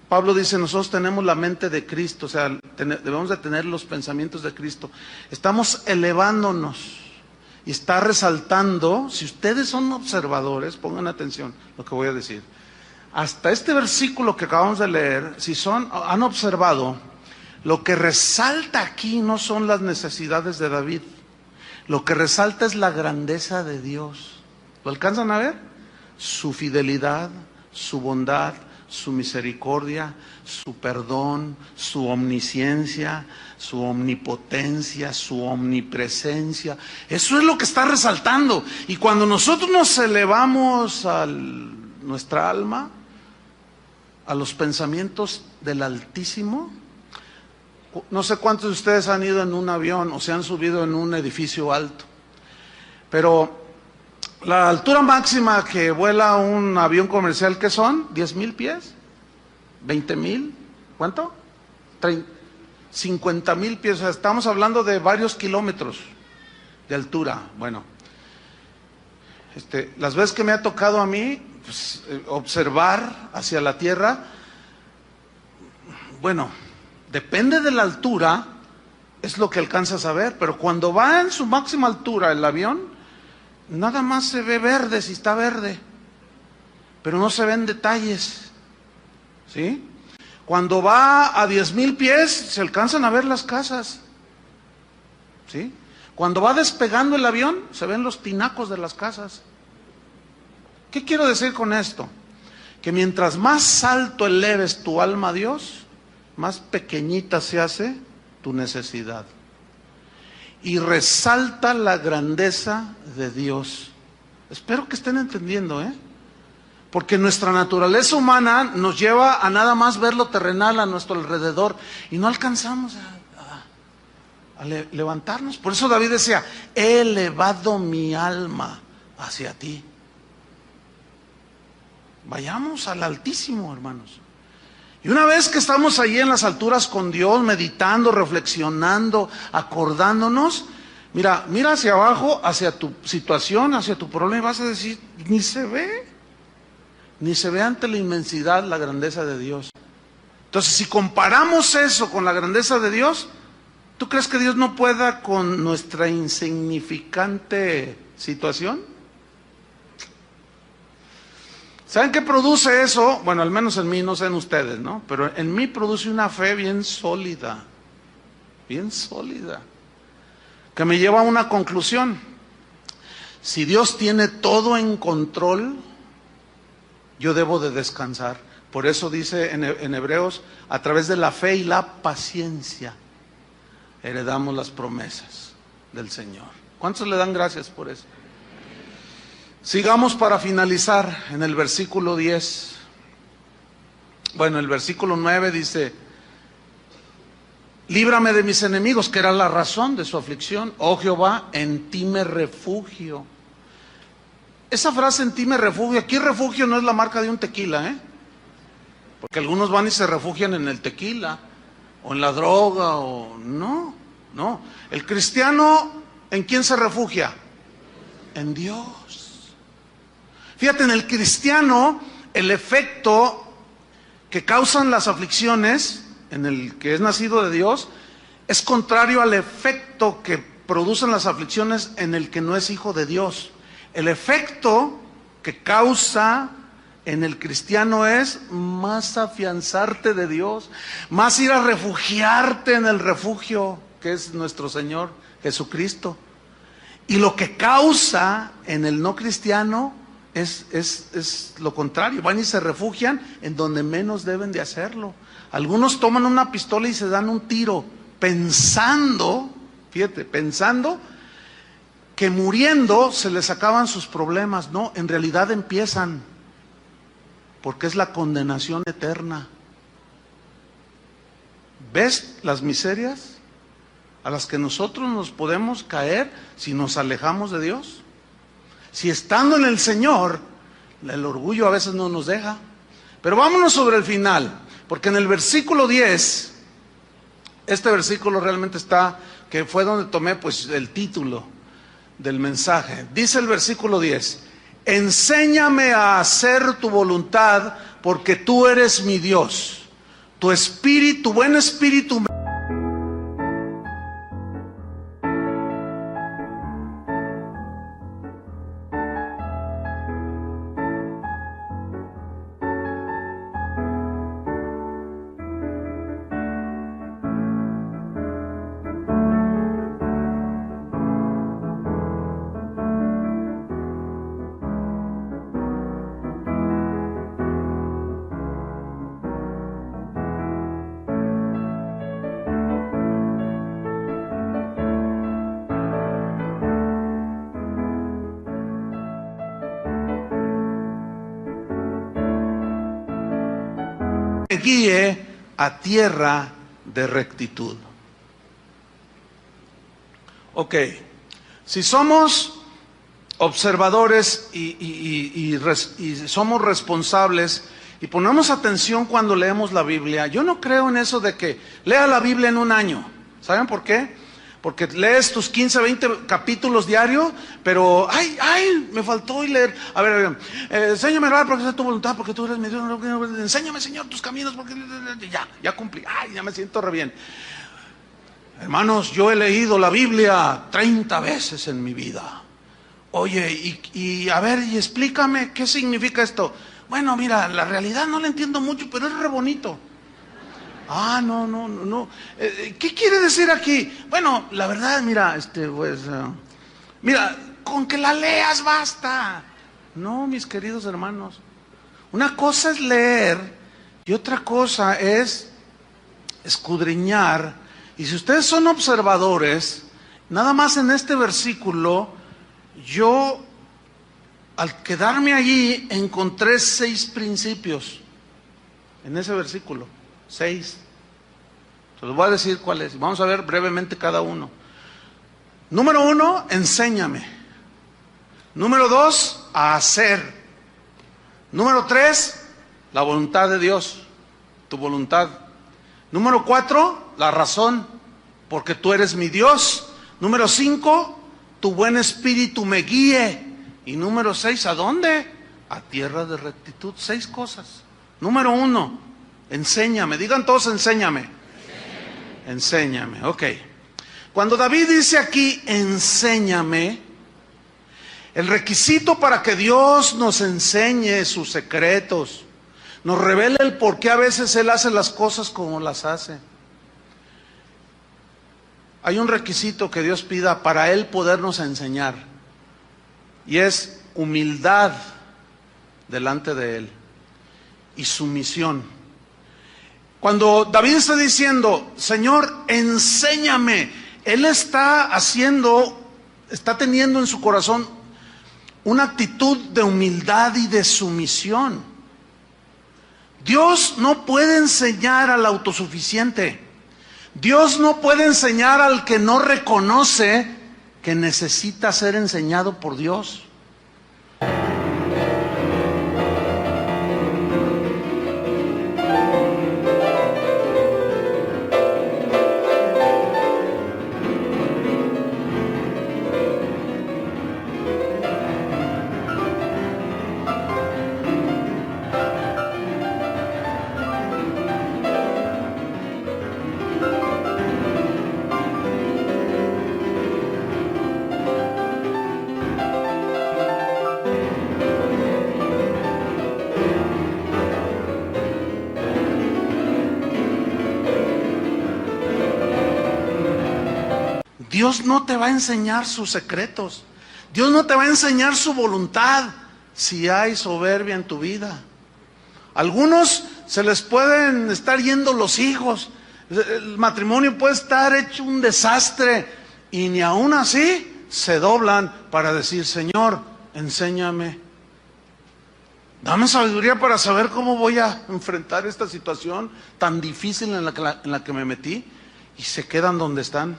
Pablo dice, nosotros tenemos la mente de Cristo, o sea, debemos de tener los pensamientos de Cristo. Estamos elevándonos y está resaltando. Si ustedes son observadores, pongan atención a lo que voy a decir. Hasta este versículo que acabamos de leer, si han observado, lo que resalta aquí no son las necesidades de David. Lo que resalta es la grandeza de Dios. ¿Lo alcanzan a ver? Su fidelidad, su bondad, su misericordia, su perdón, su omnisciencia, su omnipotencia, su omnipresencia. Eso es lo que está resaltando. Y cuando nosotros nos elevamos a nuestra alma, a los pensamientos del Altísimo, no sé cuántos de ustedes han ido en un avión o se han subido en un edificio alto, pero la altura máxima que vuela un avión comercial, ¿qué son? ¿10,000 pies? ¿20,000? ¿Cuánto? 50,000 pies. O sea, estamos hablando de varios kilómetros de altura. Bueno, las veces que me ha tocado a mí pues, observar hacia la tierra, bueno, depende de la altura, es lo que alcanzas a ver, pero cuando va en su máxima altura el avión, nada más se ve verde si está verde, pero no se ven detalles, ¿sí? Cuando va a 10,000 pies se alcanzan a ver las casas, ¿sí? Cuando va despegando el avión se ven los tinacos de las casas. ¿Qué quiero decir con esto? Que mientras más alto eleves tu alma a Dios, más pequeñita se hace tu necesidad. Y resalta la grandeza de Dios. Espero que estén entendiendo, porque nuestra naturaleza humana nos lleva a nada más ver lo terrenal a nuestro alrededor y no alcanzamos a levantarnos. Por eso David decía, he elevado mi alma hacia ti. Vayamos al Altísimo, hermanos. Y una vez que estamos allí en las alturas con Dios, meditando, reflexionando, acordándonos, mira hacia abajo, hacia tu situación, hacia tu problema, y vas a decir, ni se ve ante la inmensidad la grandeza de Dios. Entonces, si comparamos eso con la grandeza de Dios, ¿Tú crees que Dios no pueda con nuestra insignificante situación? ¿Saben qué produce eso? Bueno, al menos en mí, no sé en ustedes, ¿no? Pero en mí produce una fe bien sólida, que me lleva a una conclusión. Si Dios tiene todo en control, yo debo de descansar. Por eso dice en Hebreos, a través de la fe y la paciencia, heredamos las promesas del Señor. ¿Cuántos le dan gracias por eso? Sigamos para finalizar en el versículo 10. Bueno, el versículo 9 dice: líbrame de mis enemigos, que era la razón de su aflicción. Oh Jehová, en ti me refugio. Esa frase, en ti me refugio, aquí refugio no es la marca de un tequila, porque algunos van y se refugian en el tequila, o en la droga, o no. El cristiano, ¿en quién se refugia? En Dios. Fíjate, en el cristiano, el efecto que causan las aflicciones, en el que es nacido de Dios, es contrario al efecto que producen las aflicciones en el que no es hijo de Dios. El efecto que causa en el cristiano es más afianzarte de Dios, más ir a refugiarte en el refugio que es nuestro Señor Jesucristo. Y lo que causa en el no cristiano es lo contrario. Van y se refugian en donde menos deben de hacerlo. Algunos toman una pistola y se dan un tiro pensando, fíjate, pensando que muriendo se les acaban sus problemas. No, en realidad empiezan, porque es la condenación eterna. ¿Ves las miserias a las que nosotros nos podemos caer si nos alejamos de Dios? Si estando en el Señor, el orgullo a veces no nos deja. Pero vámonos sobre el final, porque en el versículo 10, este versículo realmente está, que fue donde tomé pues el título del mensaje. Dice el versículo 10: enséñame a hacer tu voluntad, porque tú eres mi Dios. Tu espíritu, buen espíritu me guíe a tierra de rectitud. Ok, si somos observadores y somos responsables y ponemos atención cuando leemos la Biblia, yo no creo en eso de que lea la Biblia en un año. ¿Saben por qué? Porque lees tus 15, 20 capítulos diarios, pero me faltó leer. A ver, enséñame a orar porque es tu voluntad, porque tú eres mi Dios. Enséñame, Señor, tus caminos, porque ya cumplí. Ya me siento re bien. Hermanos, yo he leído la Biblia 30 veces en mi vida. Oye, a ver, explícame qué significa esto. Bueno, mira, la realidad no la entiendo mucho, pero es re bonito. No. ¿Qué quiere decir aquí? Bueno, la verdad, mira, mira, con que la leas basta. No, mis queridos hermanos. Una cosa es leer y otra cosa es escudriñar. Y si ustedes son observadores, nada más en este versículo, yo, al quedarme allí, encontré 6 principios. En ese versículo, 6. Se los voy a decir cuáles. Vamos a ver brevemente cada uno. Número 1, enséñame. Número 2, a hacer. Número 3, la voluntad de Dios, tu voluntad. Número 4, la razón, porque tú eres mi Dios. Número 5, tu buen espíritu me guíe. Y número 6, ¿a dónde? A tierra de rectitud. 6 cosas. Número 1, enséñame. Digan todos, enséñame. Enséñame, ok. Cuando David dice aquí, enséñame, el requisito para que Dios nos enseñe sus secretos, nos revele el por qué a veces Él hace las cosas como las hace. Hay un requisito que Dios pida para Él podernos enseñar, y es humildad delante de Él y sumisión. Cuando David está diciendo, Señor, enséñame, Él está teniendo en su corazón una actitud de humildad y de sumisión. Dios no puede enseñar al autosuficiente. Dios no puede enseñar al que no reconoce que necesita ser enseñado por Dios. Dios no te va a enseñar sus secretos. Dios no te va a enseñar su voluntad si hay soberbia en tu vida. Algunos se les pueden estar yendo los hijos. El matrimonio puede estar hecho un desastre y ni aún así se doblan para decir, Señor, enséñame. Dame sabiduría para saber cómo voy a enfrentar esta situación tan difícil en la que me metí. Y se quedan donde están.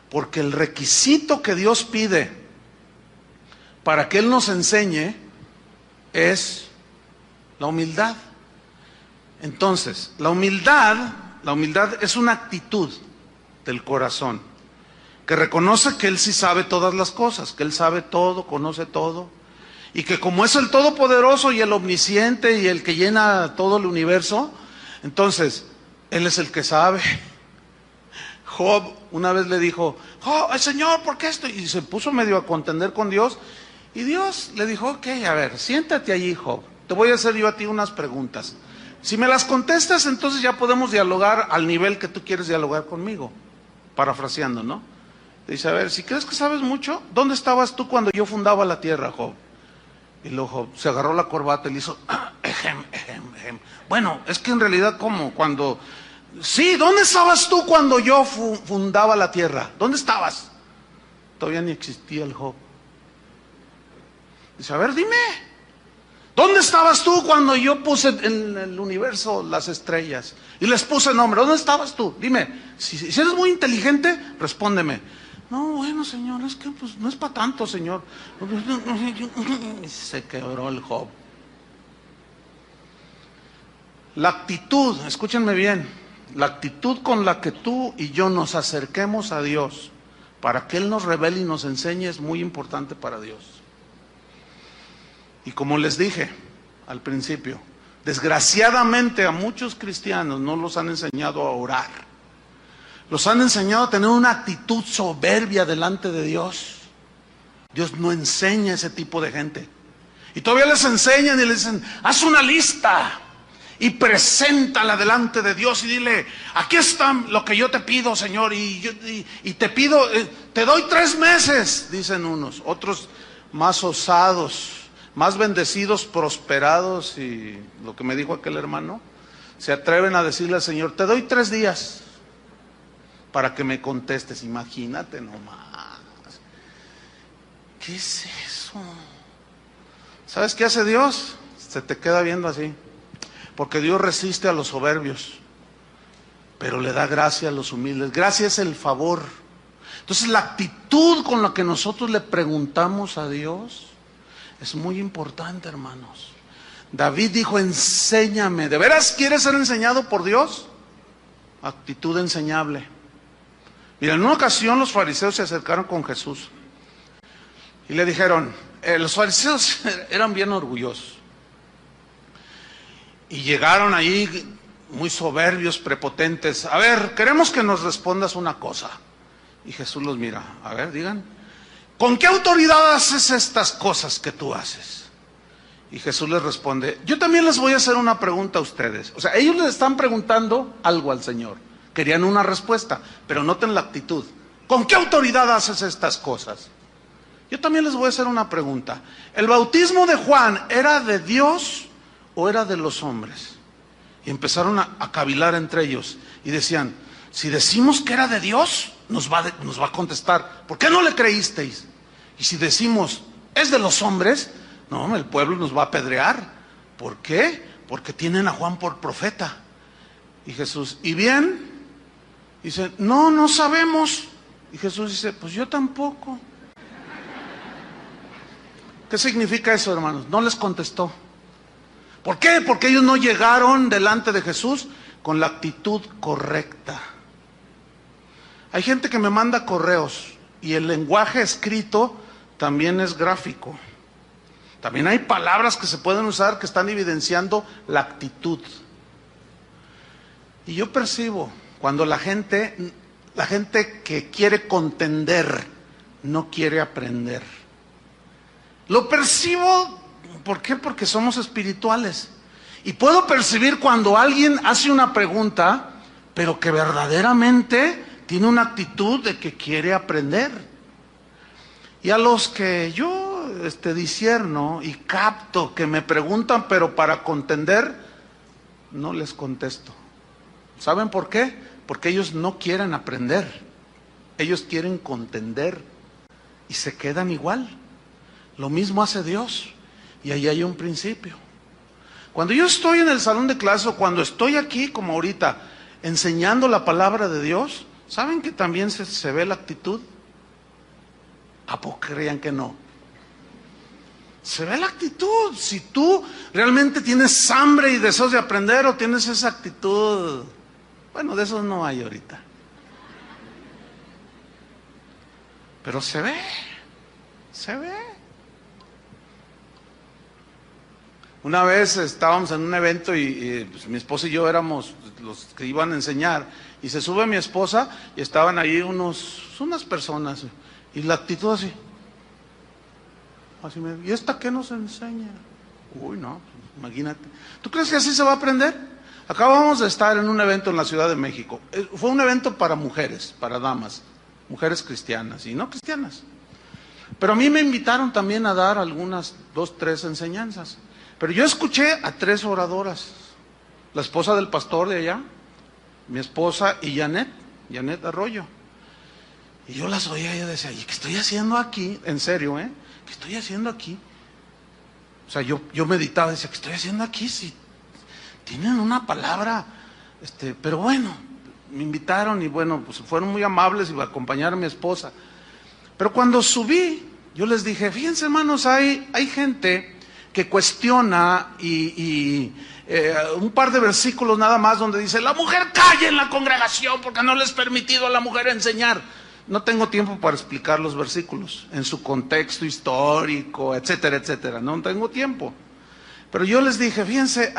Porque el requisito que Dios pide para que Él nos enseñe es la humildad. Entonces, la humildad es una actitud del corazón que reconoce que Él sí sabe todas las cosas, que Él sabe todo, conoce todo, y que como es el Todopoderoso y el Omnisciente y el que llena todo el universo, entonces Él es el que sabe. Job una vez le dijo, oh, Señor, ¿por qué esto? Y se puso medio a contender con Dios. Y Dios le dijo, ok, a ver, siéntate allí, Job. Te voy a hacer yo a ti unas preguntas. Si me las contestas, entonces ya podemos dialogar al nivel que tú quieres dialogar conmigo. Parafraseando, ¿no? Dice, a ver, si crees que sabes mucho, ¿dónde estabas tú cuando yo fundaba la tierra, Job? Y luego Job se agarró la corbata y le hizo, Bueno, es que en realidad, ¿cómo? Cuando... Sí, ¿dónde estabas tú cuando yo fundaba la tierra? ¿Dónde estabas? Todavía ni existía el Job. Dice, a ver, dime, ¿dónde estabas tú cuando yo puse en el universo las estrellas? Y les puse nombre, ¿dónde estabas tú? Dime, si eres muy inteligente, respóndeme. No, bueno, Señor, es que pues no es para tanto, Señor. Se quebró el Job. La actitud, escúchenme bien, la actitud con la que tú y yo nos acerquemos a Dios para que Él nos revele y nos enseñe es muy importante para Dios. Y como les dije al principio, desgraciadamente a muchos cristianos no los han enseñado a orar. Los han enseñado a tener una actitud soberbia delante de Dios. Dios no enseña a ese tipo de gente. Y todavía les enseñan y les dicen, haz una lista y preséntala delante de Dios y dile, aquí está lo que yo te pido, Señor, y te pido, te doy 3 meses, dicen unos. Otros más osados, más bendecidos, prosperados, y lo que me dijo aquel hermano, se atreven a decirle al Señor, te doy 3 días para que me contestes. Imagínate nomás, ¿qué es eso? ¿Sabes qué hace Dios? Se te queda viendo así. Porque Dios resiste a los soberbios, pero le da gracia a los humildes. Gracia es el favor. Entonces la actitud con la que nosotros le preguntamos a Dios es muy importante, hermanos. David dijo, enséñame. ¿De veras quieres ser enseñado por Dios? Actitud enseñable. Mira, en una ocasión los fariseos se acercaron con Jesús y le dijeron, los fariseos eran bien orgullosos. Y llegaron ahí muy soberbios, prepotentes. A ver, queremos que nos respondas una cosa. Y Jesús los mira, a ver, digan, ¿con qué autoridad haces estas cosas que tú haces? Y Jesús les responde, yo también les voy a hacer una pregunta a ustedes. O sea, ellos les están preguntando algo al Señor. Querían una respuesta, pero noten la actitud. ¿Con qué autoridad haces estas cosas? Yo también les voy a hacer una pregunta. ¿El bautismo de Juan era de Dios o era de los hombres? Y empezaron a cavilar entre ellos y decían, si decimos que era de Dios, nos va a contestar, ¿por qué no le creísteis? Y si decimos, es de los hombres, no, el pueblo nos va a apedrear. ¿Por qué? Porque tienen a Juan por profeta. Y Jesús, ¿y bien? Dice, no sabemos. Y Jesús dice, pues yo tampoco. ¿Qué significa eso, hermanos? No les contestó. ¿Por qué? Porque ellos no llegaron delante de Jesús con la actitud correcta. Hay gente que me manda correos y el lenguaje escrito también es gráfico. También hay palabras que se pueden usar que están evidenciando la actitud. Y yo percibo cuando la gente que quiere contender no quiere aprender. Lo percibo, ¿por qué? Porque somos espirituales. Y puedo percibir cuando alguien hace una pregunta, pero que verdaderamente tiene una actitud de que quiere aprender. Y a los que yo discierno y capto que me preguntan, pero para contender, no les contesto. ¿Saben por qué? Porque ellos no quieren aprender. Ellos quieren contender y se quedan igual. Lo mismo hace Dios, y ahí hay un principio. Cuando yo estoy en el salón de clase o cuando estoy aquí, como ahorita, enseñando la palabra de Dios, ¿saben que también se ve la actitud? ¿A poco creían que no? Se ve la actitud. Si tú realmente tienes hambre y deseos de aprender o tienes esa actitud, bueno, de esos no hay ahorita. Pero se ve. Una vez estábamos en un evento y pues, mi esposa y yo éramos los que iban a enseñar, y se sube mi esposa y estaban ahí unas personas, y la actitud así ¿y esta qué nos enseña? Uy, no, imagínate. ¿Tú crees que así se va a aprender? Acabamos de estar en un evento en la Ciudad de México. Fue un evento para mujeres, para damas, mujeres cristianas y no cristianas. Pero a mí me invitaron también a dar algunas 2, 3 enseñanzas. Pero yo escuché a 3 oradoras, la esposa del pastor de allá, mi esposa y Janet Arroyo. Y yo las oía y yo decía, ¿y qué estoy haciendo aquí? En serio, ¿qué estoy haciendo aquí? O sea, yo meditaba y decía, ¿qué estoy haciendo aquí? Si tienen una palabra, pero bueno, me invitaron y bueno, pues fueron muy amables y me acompañaron a mi esposa. Pero cuando subí, yo les dije, fíjense hermanos, hay gente que cuestiona y un par de versículos nada más donde dice, la mujer calla en la congregación porque no le es permitido a la mujer enseñar. No tengo tiempo para explicar los versículos en su contexto histórico, etcétera, etcétera. No tengo tiempo. Pero yo les dije, fíjense,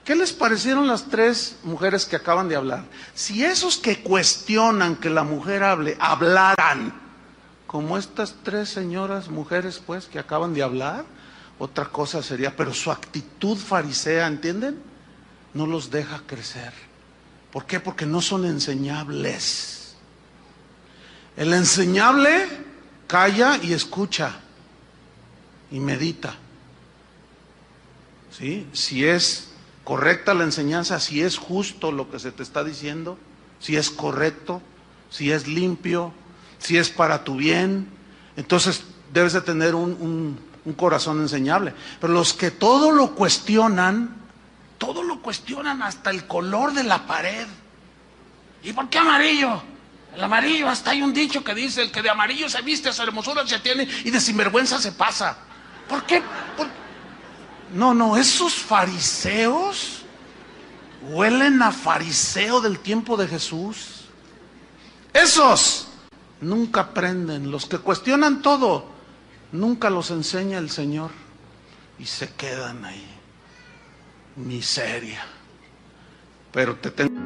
¿qué les parecieron las 3 mujeres que acaban de hablar? Si esos que cuestionan que la mujer hable, hablaran como estas 3 señoras mujeres pues que acaban de hablar, otra cosa sería, pero su actitud farisea, ¿entienden? No los deja crecer. ¿Por qué? Porque no son enseñables. El enseñable calla y escucha y medita. ¿Sí? Si es correcta la enseñanza, si es justo lo que se te está diciendo, si es correcto, si es limpio, si es para tu bien, entonces debes de tener un corazón enseñable. Pero los que todo lo cuestionan hasta el color de la pared. ¿Y por qué amarillo? El amarillo, hasta hay un dicho que dice, el que de amarillo se viste, a su hermosura se tiene y de sinvergüenza se pasa. ¿Por qué? No, esos fariseos huelen a fariseo del tiempo de Jesús. Esos nunca aprenden. Los que cuestionan todo, nunca los enseña el Señor y se quedan ahí. Miseria. Pero te tengo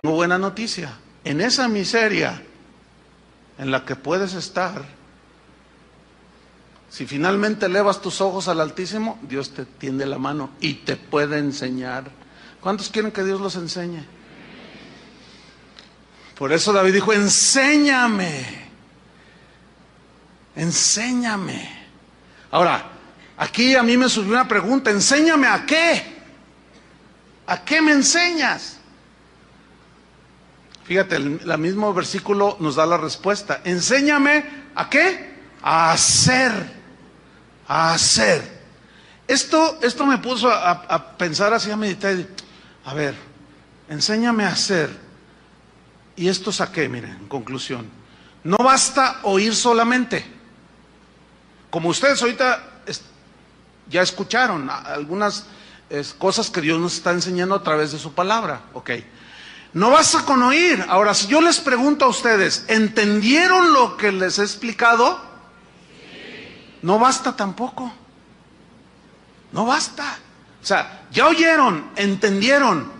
Tengo buena noticia. En esa miseria en la que puedes estar, si finalmente elevas tus ojos al Altísimo, Dios te tiende la mano y te puede enseñar. ¿Cuántos quieren que Dios los enseñe? Por eso David dijo, enséñame. Enséñame. Ahora, aquí a mí me surgió una pregunta, ¿enséñame a qué? ¿A qué me enseñas? Fíjate, el mismo versículo nos da la respuesta. Enséñame ¿a qué? A hacer. A hacer. Esto me puso a pensar así, a meditar. A ver, enséñame a hacer. ¿Y esto es a qué? Miren, en conclusión. No basta oír solamente. Como ustedes ahorita ya escucharon algunas cosas que Dios nos está enseñando a través de su palabra. Ok. No basta con oír. Ahora, si yo les pregunto a ustedes, ¿entendieron lo que les he explicado? No basta tampoco. No basta. O sea, ya oyeron, entendieron.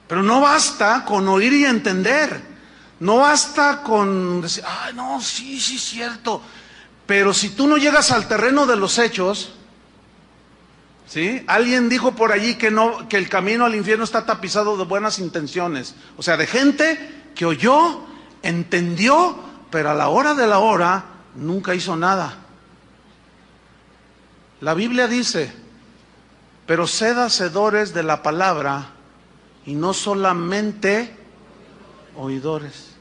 Pero no basta con oír y entender. No basta con decir, ay, no, sí, sí, cierto. Pero si tú no llegas al terreno de los hechos, ¿sí? Alguien dijo por allí que el camino al infierno está tapizado de buenas intenciones. O sea, de gente que oyó, entendió, pero a la hora de la hora nunca hizo nada. La Biblia dice, pero sed hacedores de la palabra y no solamente oidores.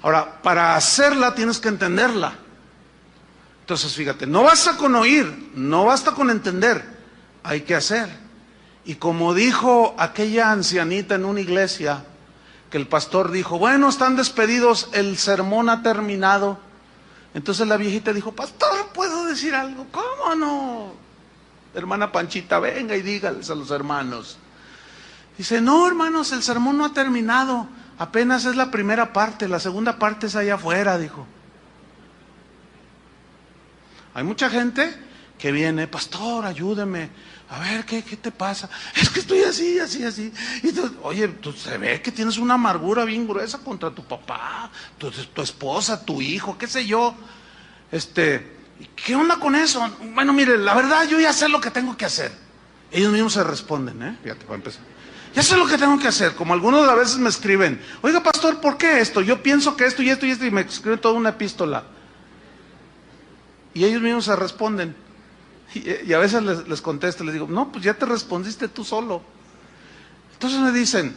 Ahora, para hacerla tienes que entenderla. Entonces, fíjate, no basta con oír, no basta con entender, hay que hacer. Y como dijo aquella ancianita en una iglesia, que el pastor dijo, bueno, están despedidos, el sermón ha terminado. Entonces la viejita dijo, pastor, ¿puedo decir algo? ¿Cómo no? Hermana Panchita, venga y dígales a los hermanos. Dice, no, hermanos, el sermón no ha terminado, apenas es la primera parte, la segunda parte es allá afuera, dijo. Hay mucha gente que viene, pastor, ayúdeme, a ver, ¿qué te pasa? Es que estoy así, así, así. Y tú, oye, tú se ve que tienes una amargura bien gruesa contra tu papá, tu esposa, tu hijo, qué sé yo. ¿Qué onda con eso? Bueno, mire, la verdad yo ya sé lo que tengo que hacer. Ellos mismos se responden, fíjate, para empezar. Ya sé lo que tengo que hacer, como algunos a veces me escriben, oiga, pastor, ¿por qué esto? Yo pienso que esto y esto y esto, y me escriben toda una epístola. Y ellos mismos se responden. Y a veces les contesto, les digo, no, pues ya te respondiste tú solo. Entonces me dicen,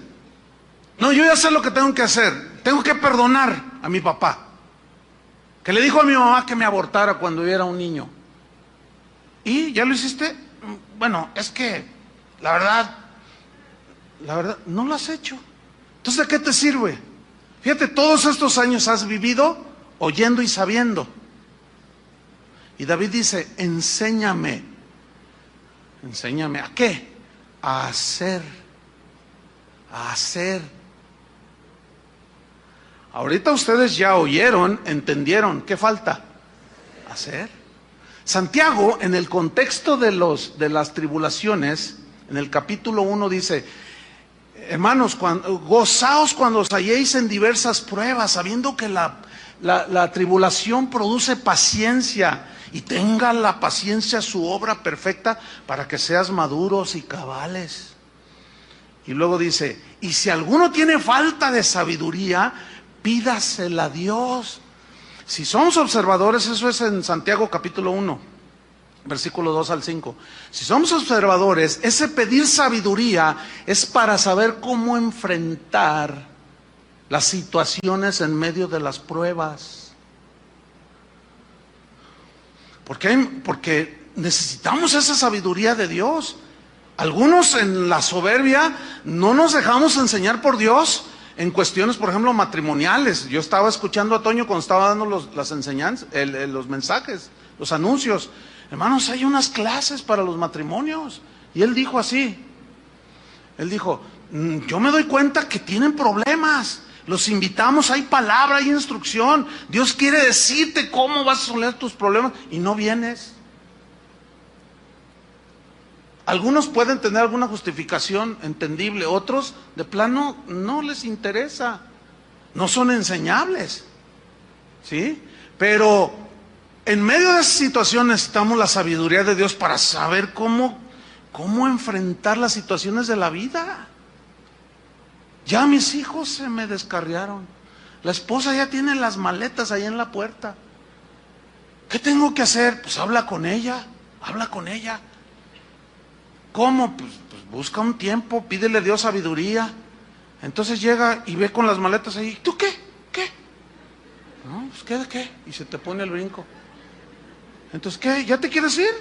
no, yo ya sé lo que tengo que hacer. Tengo que perdonar a mi papá, que le dijo a mi mamá que me abortara cuando yo era un niño. ¿Y ya lo hiciste? Bueno, es que la verdad, no lo has hecho. Entonces, ¿de qué te sirve? Fíjate, todos estos años has vivido oyendo y sabiendo. Y David dice, enséñame. ¿Enséñame a qué? A hacer. A hacer. Ahorita ustedes ya oyeron, entendieron. ¿Qué falta? Hacer. Santiago, en el contexto de las tribulaciones, en el capítulo 1 dice, hermanos, gozaos cuando os halléis en diversas pruebas, sabiendo que la tribulación produce paciencia, y tenga la paciencia su obra perfecta para que seas maduros y cabales. Y luego dice, y si alguno tiene falta de sabiduría, pídasela a Dios. Si somos observadores, eso es en Santiago capítulo 1, versículo 2 al 5. Si somos observadores, ese pedir sabiduría es para saber cómo enfrentar las situaciones en medio de las pruebas. Porque necesitamos esa sabiduría de Dios. Algunos en la soberbia no nos dejamos enseñar por Dios en cuestiones, por ejemplo, matrimoniales. Yo estaba escuchando a Toño cuando estaba dando las enseñanzas, los mensajes, los anuncios. Hermanos, hay unas clases para los matrimonios. Y él dijo así. Él dijo, yo me doy cuenta que tienen problemas. Los invitamos, hay palabra, hay instrucción. Dios quiere decirte cómo vas a resolver tus problemas y no vienes. Algunos pueden tener alguna justificación entendible, otros de plano no les interesa, no son enseñables, ¿sí? Pero en medio de esa situación necesitamos la sabiduría de Dios para saber cómo enfrentar las situaciones de la vida. Ya mis hijos se me descarriaron, la esposa ya tiene las maletas ahí en la puerta. ¿Qué tengo que hacer? Pues habla con ella. ¿Cómo? Pues busca un tiempo, pídele a Dios sabiduría. Entonces llega y ve con las maletas ahí. ¿Tú qué? ¿Qué? No, pues ¿qué de qué? Y se te pone el brinco. Entonces, ¿qué? ¿Ya te quieres ir?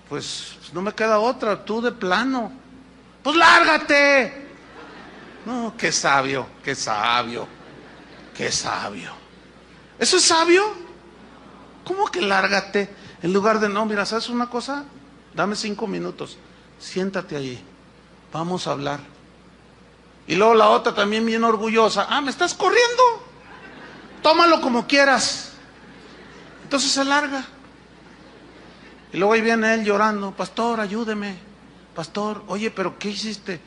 Pues no me queda otra, tú de plano. Pues lárgate. No, qué sabio. ¿Eso es sabio? ¿Cómo que lárgate? En lugar de, no, mira, ¿sabes una cosa? Dame 5 minutos, siéntate ahí, vamos a hablar. Y luego la otra también bien orgullosa, ¿me estás corriendo? Tómalo como quieras. Entonces se larga. Y luego ahí viene él llorando, pastor, ayúdeme. Pastor, oye, pero ¿qué hiciste?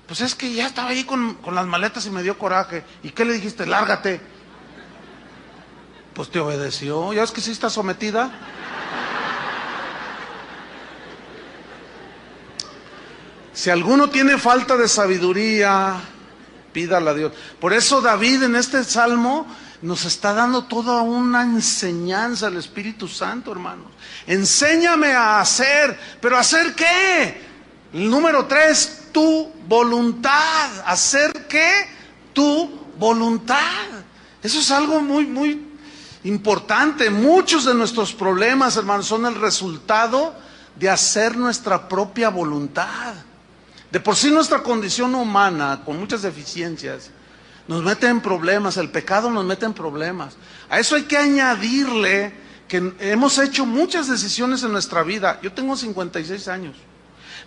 Pues es que ya estaba ahí con las maletas y me dio coraje. ¿Y qué le dijiste? Lárgate. Pues te obedeció, ¿ya ves que sí está sometida? Si alguno tiene falta de sabiduría, pídala a Dios. Por eso David en este salmo nos está dando toda una enseñanza al Espíritu Santo, hermanos. Enséñame a hacer, ¿pero hacer qué? El número 3, tu voluntad. ¿Hacer qué? Tu voluntad. Eso es algo muy importante. Muchos de nuestros problemas, hermanos, son el resultado de hacer nuestra propia voluntad. De por sí nuestra condición humana, con muchas deficiencias, nos mete en problemas, el pecado nos mete en problemas. A eso hay que añadirle que hemos hecho muchas decisiones en nuestra vida. Yo tengo 56 años.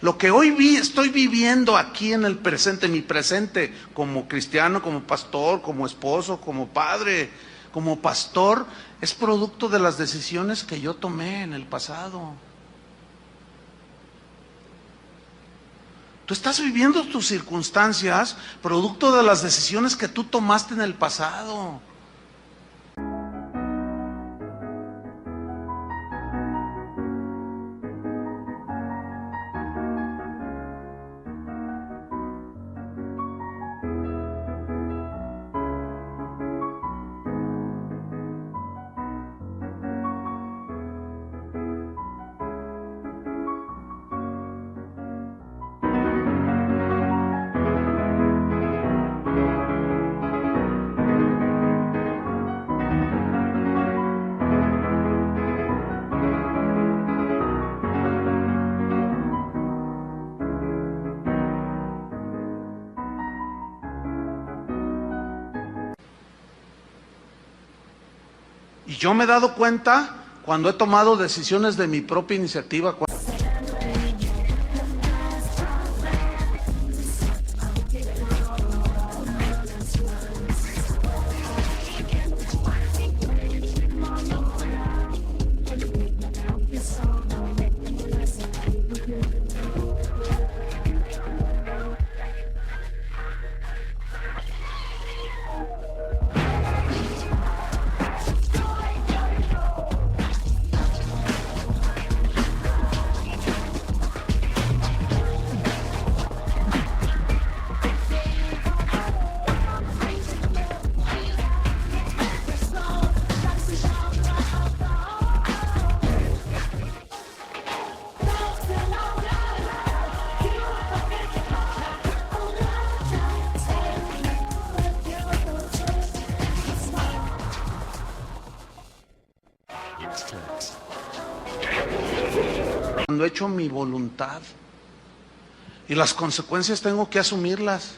Lo que hoy estoy viviendo aquí en el presente, mi presente, como cristiano, como pastor, como esposo, como padre, como pastor, es producto de las decisiones que yo tomé en el pasado. Tú estás viviendo tus circunstancias producto de las decisiones que tú tomaste en el pasado. Y yo me he dado cuenta cuando he tomado decisiones de mi propia iniciativa. Cuando he hecho mi voluntad y las consecuencias tengo que asumirlas.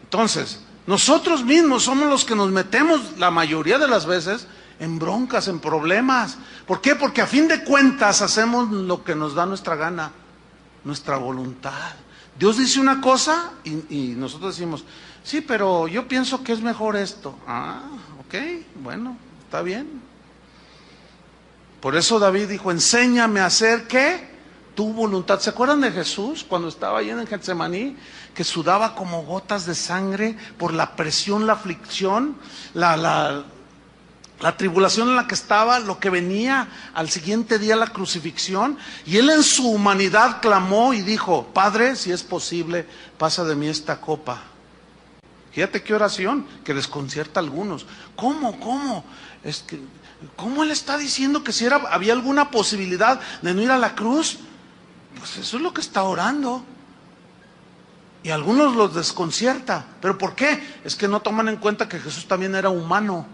Entonces, nosotros mismos somos los que nos metemos la mayoría de las veces en broncas, en problemas. ¿Por qué? Porque a fin de cuentas hacemos lo que nos da nuestra gana, nuestra voluntad. Dios dice una cosa y nosotros decimos, sí, pero yo pienso que es mejor esto. Ok, bueno, está bien. Por eso David dijo, enséñame a hacer ¿qué? tu voluntad. ¿Se acuerdan de Jesús cuando estaba ahí en Getsemaní? Que sudaba como gotas de sangre por la presión, la aflicción, la tribulación en la que estaba, lo que venía al siguiente día, la crucifixión. Y él en su humanidad clamó y dijo: Padre, si es posible, pasa de mí esta copa. Fíjate qué oración que desconcierta a algunos. ¿Cómo? ¿Cómo él está diciendo que si había alguna posibilidad de no ir a la cruz? Pues eso es lo que está orando. Y a algunos los desconcierta. ¿Pero por qué? Es que no toman en cuenta que Jesús también era humano,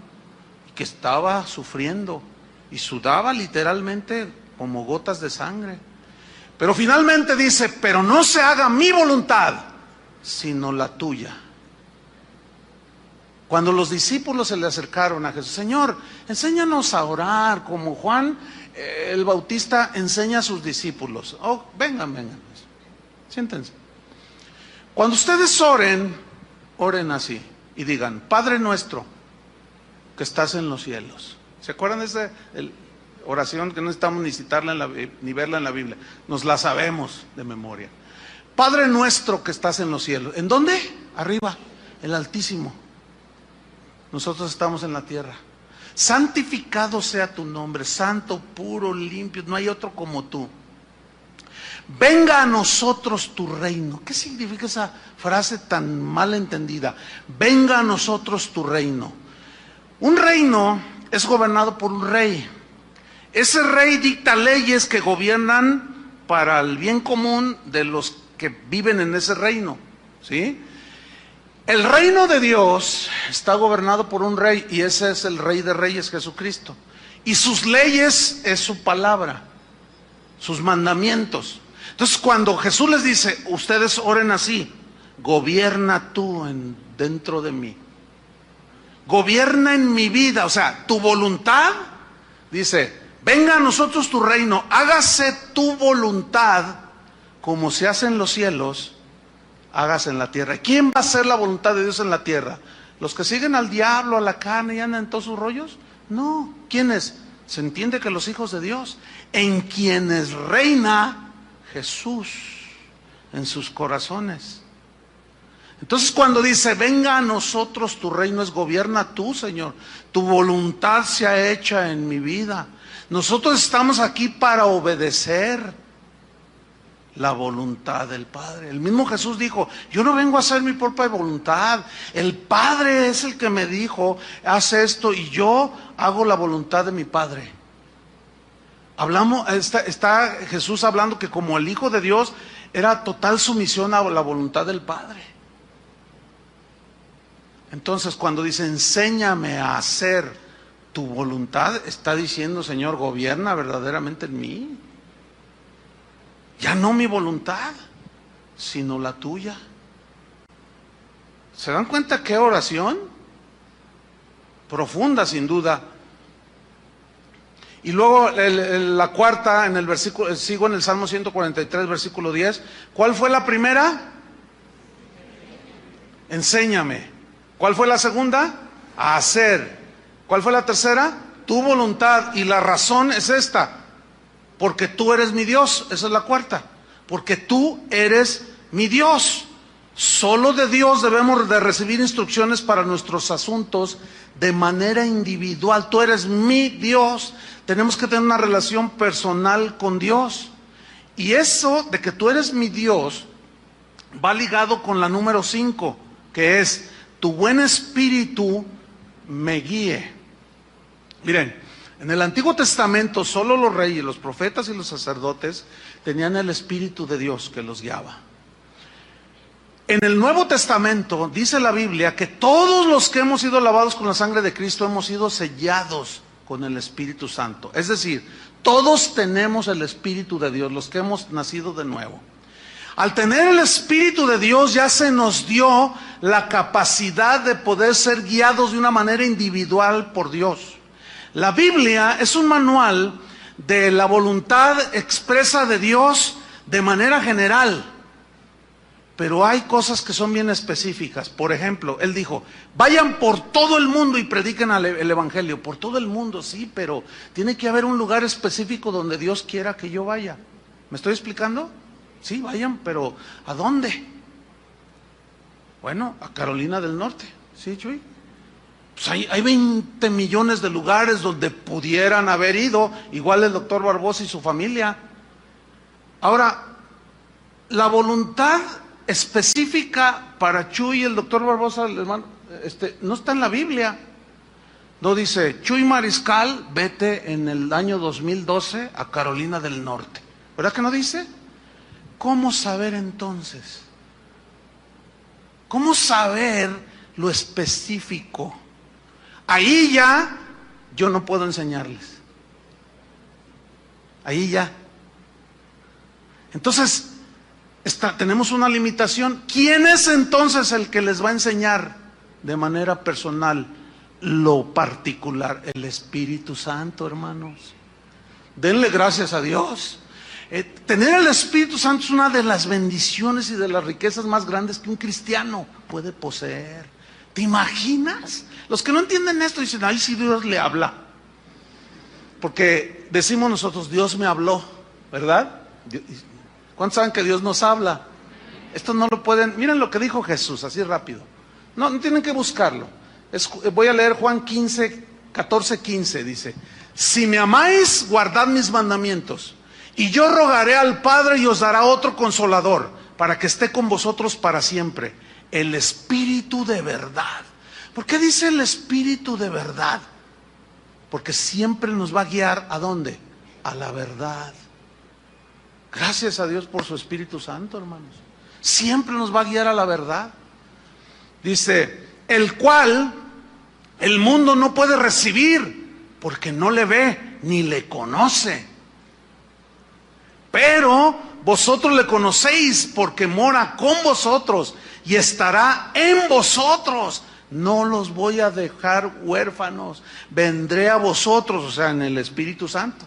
que estaba sufriendo y sudaba literalmente como gotas de sangre. Pero finalmente dice: pero no se haga mi voluntad, sino la tuya. Cuando los discípulos se le acercaron a Jesús: Señor, enséñanos a orar como Juan el Bautista enseña a sus discípulos. Oh, vengan, siéntense. Cuando ustedes oren así y digan: Padre nuestro que estás en los cielos. ¿Se acuerdan de esa oración que no necesitamos ni citarla ni verla en la Biblia? Nos la sabemos de memoria. Padre nuestro que estás en los cielos. ¿En dónde? Arriba, el Altísimo. Nosotros estamos en la tierra. Santificado sea tu nombre, santo, puro, limpio, no hay otro como tú. Venga a nosotros tu reino. ¿Qué significa esa frase tan mal entendida? Venga a nosotros tu reino. Un reino es gobernado por un rey. Ese rey dicta leyes que gobiernan para el bien común de los que viven en ese reino, ¿sí? El reino de Dios está gobernado por un rey, y ese es el Rey de Reyes, Jesucristo. Y sus leyes es su palabra, sus mandamientos. Entonces, cuando Jesús les dice: ustedes oren así, gobierna tú dentro de mí. Gobierna en mi vida, o sea, tu voluntad, dice: venga a nosotros tu reino, hágase tu voluntad como se hace en los cielos, hágase en la tierra. ¿Quién va a hacer la voluntad de Dios en la tierra? ¿Los que siguen al diablo, a la carne y andan en todos sus rollos? No. ¿Quiénes? Se entiende que los hijos de Dios, en quienes reina Jesús en sus corazones. Entonces, cuando dice: venga a nosotros tu reino, es gobierna tú, Señor, tu voluntad sea hecha en mi vida. Nosotros estamos aquí para obedecer la voluntad del Padre. El mismo Jesús dijo: yo no vengo a hacer mi propia voluntad, el Padre es el que me dijo: haz esto, y yo hago la voluntad de mi Padre. Está Jesús hablando que como el Hijo de Dios era total sumisión a la voluntad del Padre. Entonces, cuando dice: enséñame a hacer tu voluntad, está diciendo: Señor, gobierna verdaderamente en mí. Ya no mi voluntad, sino la tuya. ¿Se dan cuenta qué oración? Profunda, sin duda. Y luego la cuarta, en el versículo, sigo en el Salmo 143, versículo 10. ¿Cuál fue la primera? Enséñame. ¿Cuál fue la segunda? A hacer. ¿Cuál fue la tercera? Tu voluntad. Y la razón es esta: porque tú eres mi Dios. Esa es la cuarta. Porque tú eres mi Dios. Solo de Dios debemos de recibir instrucciones para nuestros asuntos de manera individual. Tú eres mi Dios. Tenemos que tener una relación personal con Dios. Y eso de que tú eres mi Dios va ligado con la número 5, que es: tu buen espíritu me guíe. Miren, en el Antiguo Testamento solo los reyes, los profetas y los sacerdotes tenían el Espíritu de Dios que los guiaba. En el Nuevo Testamento dice la Biblia que todos los que hemos sido lavados con la sangre de Cristo hemos sido sellados con el Espíritu Santo. Es decir, todos tenemos el Espíritu de Dios, los que hemos nacido de nuevo. Al tener el Espíritu de Dios ya se nos dio la capacidad de poder ser guiados de una manera individual por Dios. La Biblia es un manual de la voluntad expresa de Dios de manera general, pero hay cosas que son bien específicas. Por ejemplo, Él dijo: vayan por todo el mundo y prediquen el Evangelio. Por todo el mundo, sí, pero tiene que haber un lugar específico donde Dios quiera que yo vaya. ¿Me estoy explicando? Sí, vayan, pero ¿a dónde? Bueno, a Carolina del Norte. ¿Sí, Chuy? Pues hay 20 millones de lugares donde pudieran haber ido, igual el doctor Barbosa y su familia. Ahora, la voluntad específica para Chuy y el doctor Barbosa, el hermano, no está en la Biblia. No dice, Chuy Mariscal, vete en el año 2012 a Carolina del Norte. ¿Verdad que no dice? ¿Cómo saber entonces? ¿Cómo saber lo específico? Ahí ya yo no puedo enseñarles. Ahí ya. Entonces, tenemos una limitación. ¿Quién es entonces el que les va a enseñar de manera personal lo particular? El Espíritu Santo, hermanos. Denle gracias a Dios. Tener el Espíritu Santo es una de las bendiciones y de las riquezas más grandes que un cristiano puede poseer. ¿Te imaginas? Los que no entienden esto dicen, ay, sí, Dios le habla. Porque decimos nosotros, Dios me habló, ¿verdad? ¿Cuántos saben que Dios nos habla? Esto no lo pueden, miren lo que dijo Jesús, así rápido. No tienen que buscarlo. Voy a leer Juan 14:15, dice, si me amáis, guardad mis mandamientos. Y yo rogaré al Padre y os dará otro consolador, para que esté con vosotros para siempre, el Espíritu de verdad. ¿Por qué dice el Espíritu de verdad? Porque siempre nos va a guiar ¿a dónde? A la verdad. Gracias a Dios por su Espíritu Santo, hermanos. Siempre nos va a guiar a la verdad. Dice, el cual el mundo no puede recibir, porque no le ve ni le conoce. Pero vosotros le conocéis porque mora con vosotros y estará en vosotros. No los voy a dejar huérfanos, vendré a vosotros, o sea, en el Espíritu Santo.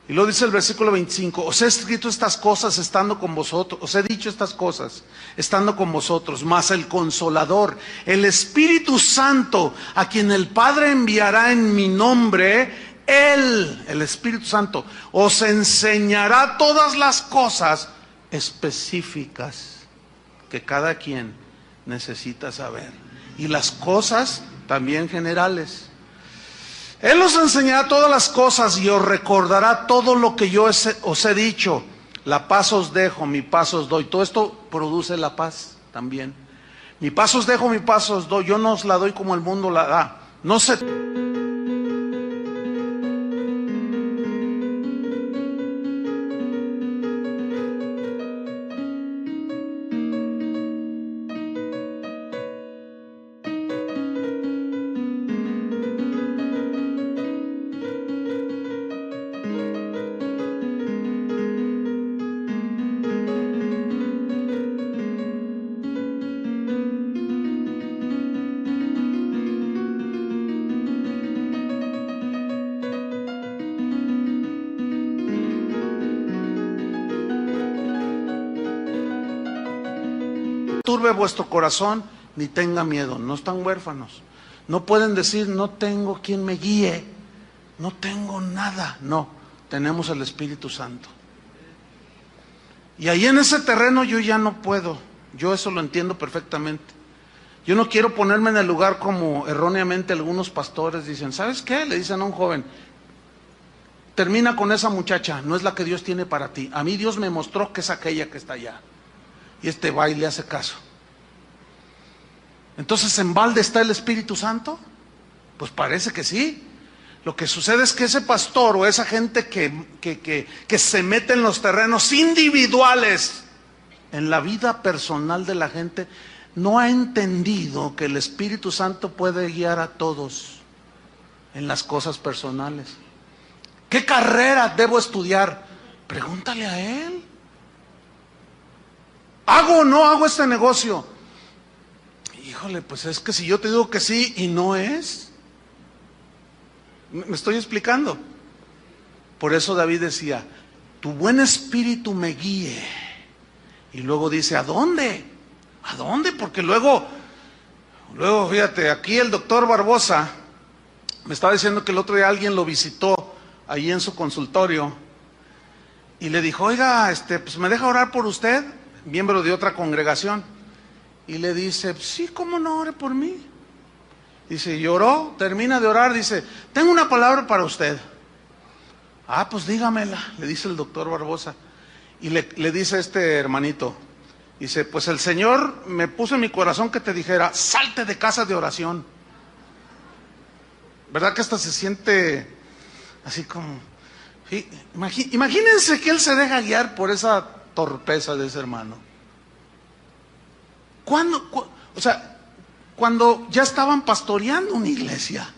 Y luego dice el versículo 25, os he escrito estas cosas estando con vosotros, os he dicho estas cosas estando con vosotros, mas el Consolador, el Espíritu Santo, a quien el Padre enviará en mi nombre, Él, el Espíritu Santo, os enseñará todas las cosas específicas que cada quien necesita saber. Y las cosas también generales. Él os enseñará todas las cosas y os recordará todo lo que yo os he dicho. La paz os dejo, mi paz os doy. Todo esto produce la paz también. Mi paz os dejo, mi paz os doy. Yo no os la doy como el mundo la da. No se... turbe vuestro corazón, ni tenga miedo. No están huérfanos. No pueden decir, no tengo quien me guíe, no tengo nada. No, tenemos el Espíritu Santo. Y ahí en ese terreno yo ya no puedo. Yo eso lo entiendo perfectamente. Yo no quiero ponerme en el lugar como erróneamente algunos pastores dicen, ¿sabes qué? Le dicen a un joven, termina con esa muchacha, no es la que Dios tiene para ti. A mí Dios me mostró que es aquella que está allá. Y va y le hace caso. Entonces, ¿en balde está el Espíritu Santo? Pues parece que sí. Lo que sucede es que ese pastor o esa gente que se mete en los terrenos individuales, en la vida personal de la gente, no ha entendido que el Espíritu Santo puede guiar a todos en las cosas personales. ¿Qué carrera debo estudiar? Pregúntale a él. ¿Hago o no hago este negocio? Híjole, pues es que si yo te digo que sí y no es. ¿Me estoy explicando? Por eso David decía, tu buen espíritu me guíe. Y luego dice, ¿a dónde? ¿A dónde? Porque luego fíjate, aquí el doctor Barbosa me estaba diciendo que el otro día alguien lo visitó ahí en su consultorio. Y le dijo, oiga, pues ¿me deja orar por usted? Miembro de otra congregación. Y le dice, sí, ¿cómo no? Ore por mí. Dice, y oró, termina de orar, dice, tengo una palabra para usted. Ah, pues dígamela, le dice el doctor Barbosa. Y le dice este hermanito, dice, pues el Señor me puso en mi corazón que te dijera, salte de casa de oración. ¿Verdad que hasta se siente así como... Sí, imagínense que él se deja guiar por esa torpeza de ese hermano. Cuando ya estaban pastoreando una iglesia,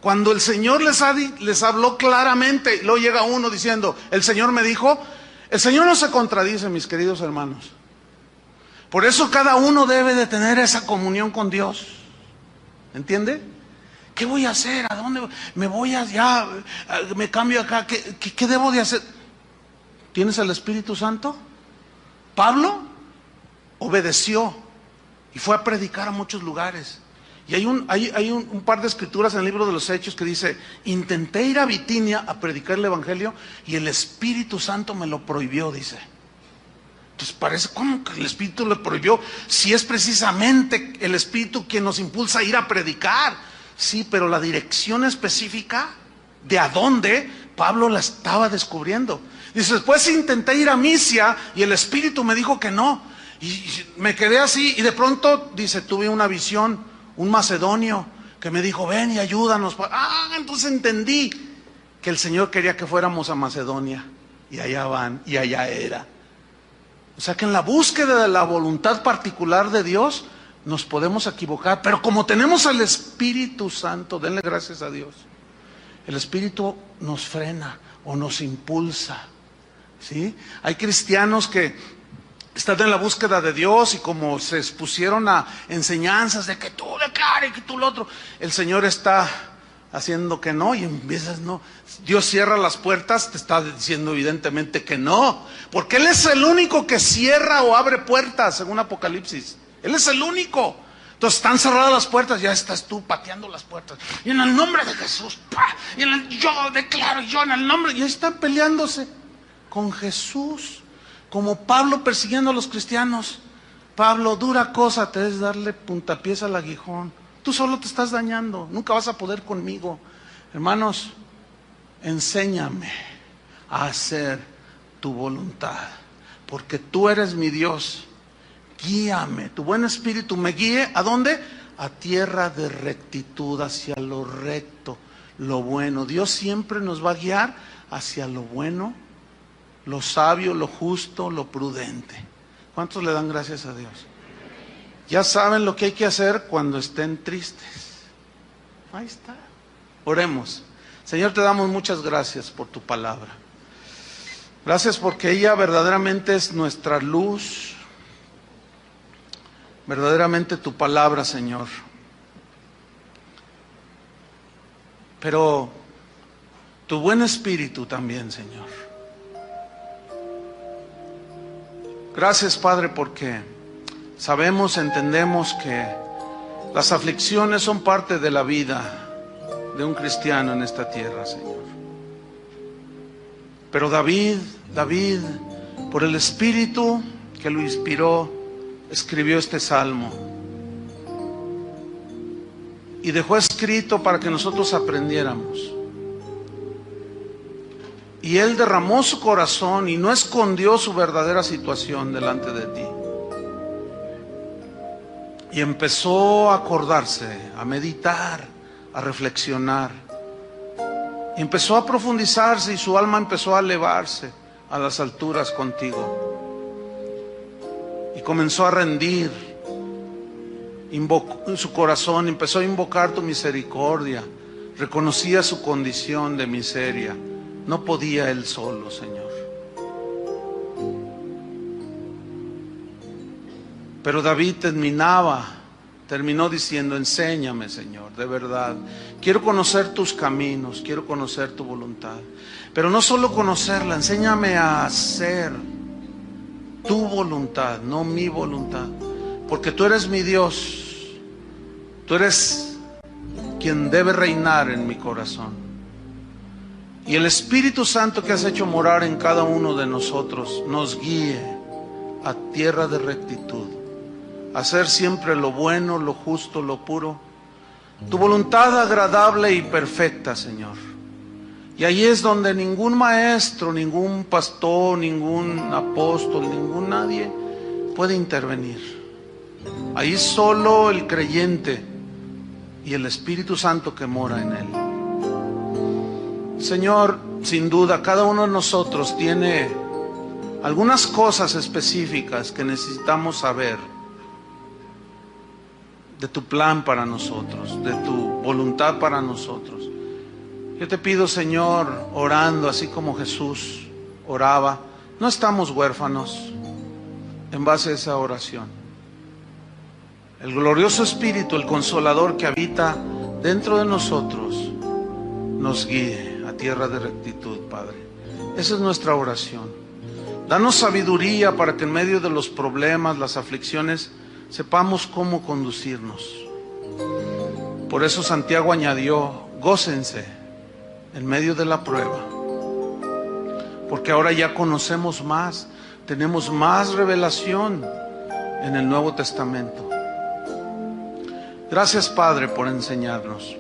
cuando el Señor les habló claramente, y luego llega uno diciendo, el Señor me dijo, el Señor no se contradice, mis queridos hermanos. Por eso cada uno debe de tener esa comunión con Dios. ¿Entiende? ¿Qué voy a hacer? ¿A dónde me voy allá? ¿Me cambio acá? ¿Qué debo de hacer? ¿Tienes el Espíritu Santo? Pablo obedeció y fue a predicar a muchos lugares. Y hay un par de escrituras en el libro de los Hechos que dice, intenté ir a Bitinia a predicar el Evangelio y el Espíritu Santo me lo prohibió, dice. Entonces parece, ¿cómo que el Espíritu le prohibió? Si es precisamente el Espíritu quien nos impulsa a ir a predicar. Sí, pero la dirección específica de a dónde, Pablo la estaba descubriendo. Dice, después intenté ir a Misia y el Espíritu me dijo que no. Y me quedé así y de pronto, dice, tuve una visión, un macedonio que me dijo, ven y ayúdanos. Entonces entendí que el Señor quería que fuéramos a Macedonia. Y allá van, y allá era. O sea que en la búsqueda de la voluntad particular de Dios, nos podemos equivocar, pero como tenemos al Espíritu Santo, denle gracias a Dios, el Espíritu nos frena o nos impulsa, ¿sí? Hay cristianos que están en la búsqueda de Dios y como se expusieron a enseñanzas de que tú declares, que tú lo otro, el Señor está haciendo que no y empiezas no. Dios cierra las puertas, te está diciendo evidentemente que no, porque Él es el único que cierra o abre puertas, según Apocalipsis. Él es el único. Entonces están cerradas las puertas, ya estás tú pateando las puertas. Y en el nombre de Jesús, y yo declaro, yo en el nombre, y ahí están peleándose con Jesús. Como Pablo persiguiendo a los cristianos. Pablo, dura cosa te es darle puntapiés al aguijón. Tú solo te estás dañando, nunca vas a poder conmigo. Hermanos, enséñame a hacer tu voluntad, porque tú eres mi Dios. Guíame, tu buen espíritu me guíe, ¿a dónde? A tierra de rectitud, hacia lo recto, lo bueno. Dios siempre nos va a guiar hacia lo bueno, lo sabio, lo justo, lo prudente. ¿Cuántos le dan gracias a Dios? Ya saben lo que hay que hacer cuando estén tristes. Ahí está. Oremos. Señor, te damos muchas gracias por tu palabra. Gracias porque ella verdaderamente es nuestra luz. Verdaderamente tu palabra, Señor. Pero tu buen espíritu también, Señor. Gracias, Padre, porque sabemos, entendemos que las aflicciones son parte de la vida de un cristiano en esta tierra, Señor. Pero David, por el Espíritu que lo inspiró, escribió este salmo y dejó escrito para que nosotros aprendiéramos. Y él derramó su corazón y no escondió su verdadera situación delante de ti. Y empezó a acordarse, a meditar, a reflexionar. Y empezó a profundizarse y su alma empezó a elevarse a las alturas contigo. Y comenzó a rendir. Su corazón empezó a invocar tu misericordia. Reconocía su condición de miseria. No podía él solo, Señor. Pero David terminó diciendo, enséñame, Señor, de verdad. Quiero conocer tus caminos, quiero conocer tu voluntad. Pero no solo conocerla, enséñame a hacer tu voluntad, no mi voluntad. Porque tú eres mi Dios. Tú eres quien debe reinar en mi corazón. Y el Espíritu Santo que has hecho morar en cada uno de nosotros nos guíe a tierra de rectitud, a hacer siempre lo bueno, lo justo, lo puro, tu voluntad agradable y perfecta, Señor. Y ahí es donde ningún maestro, ningún pastor, ningún apóstol, ningún nadie puede intervenir. Ahí solo el creyente y el Espíritu Santo que mora en él. Señor, sin duda, cada uno de nosotros tiene algunas cosas específicas que necesitamos saber de tu plan para nosotros, de tu voluntad para nosotros. Yo te pido, Señor, orando así como Jesús oraba, no estamos huérfanos en base a esa oración. El glorioso Espíritu, el Consolador que habita dentro de nosotros, nos guíe a tierra de rectitud, Padre. Esa es nuestra oración. Danos sabiduría para que en medio de los problemas, las aflicciones, sepamos cómo conducirnos. Por eso Santiago añadió, gócense en medio de la prueba, porque ahora ya conocemos más, tenemos más revelación en el Nuevo Testamento. Gracias, Padre, por enseñarnos.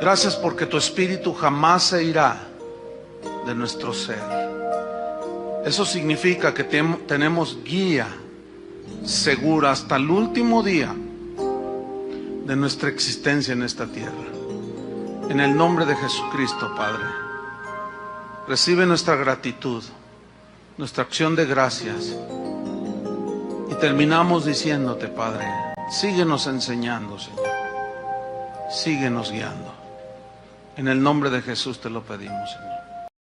Gracias porque tu Espíritu jamás se irá de nuestro ser. Eso significa que tenemos guía segura hasta el último día de nuestra existencia en esta tierra. En el nombre de Jesucristo, Padre, recibe nuestra gratitud, nuestra acción de gracias. Y terminamos diciéndote, Padre, síguenos enseñando, Señor. Síguenos guiando. En el nombre de Jesús te lo pedimos, Señor.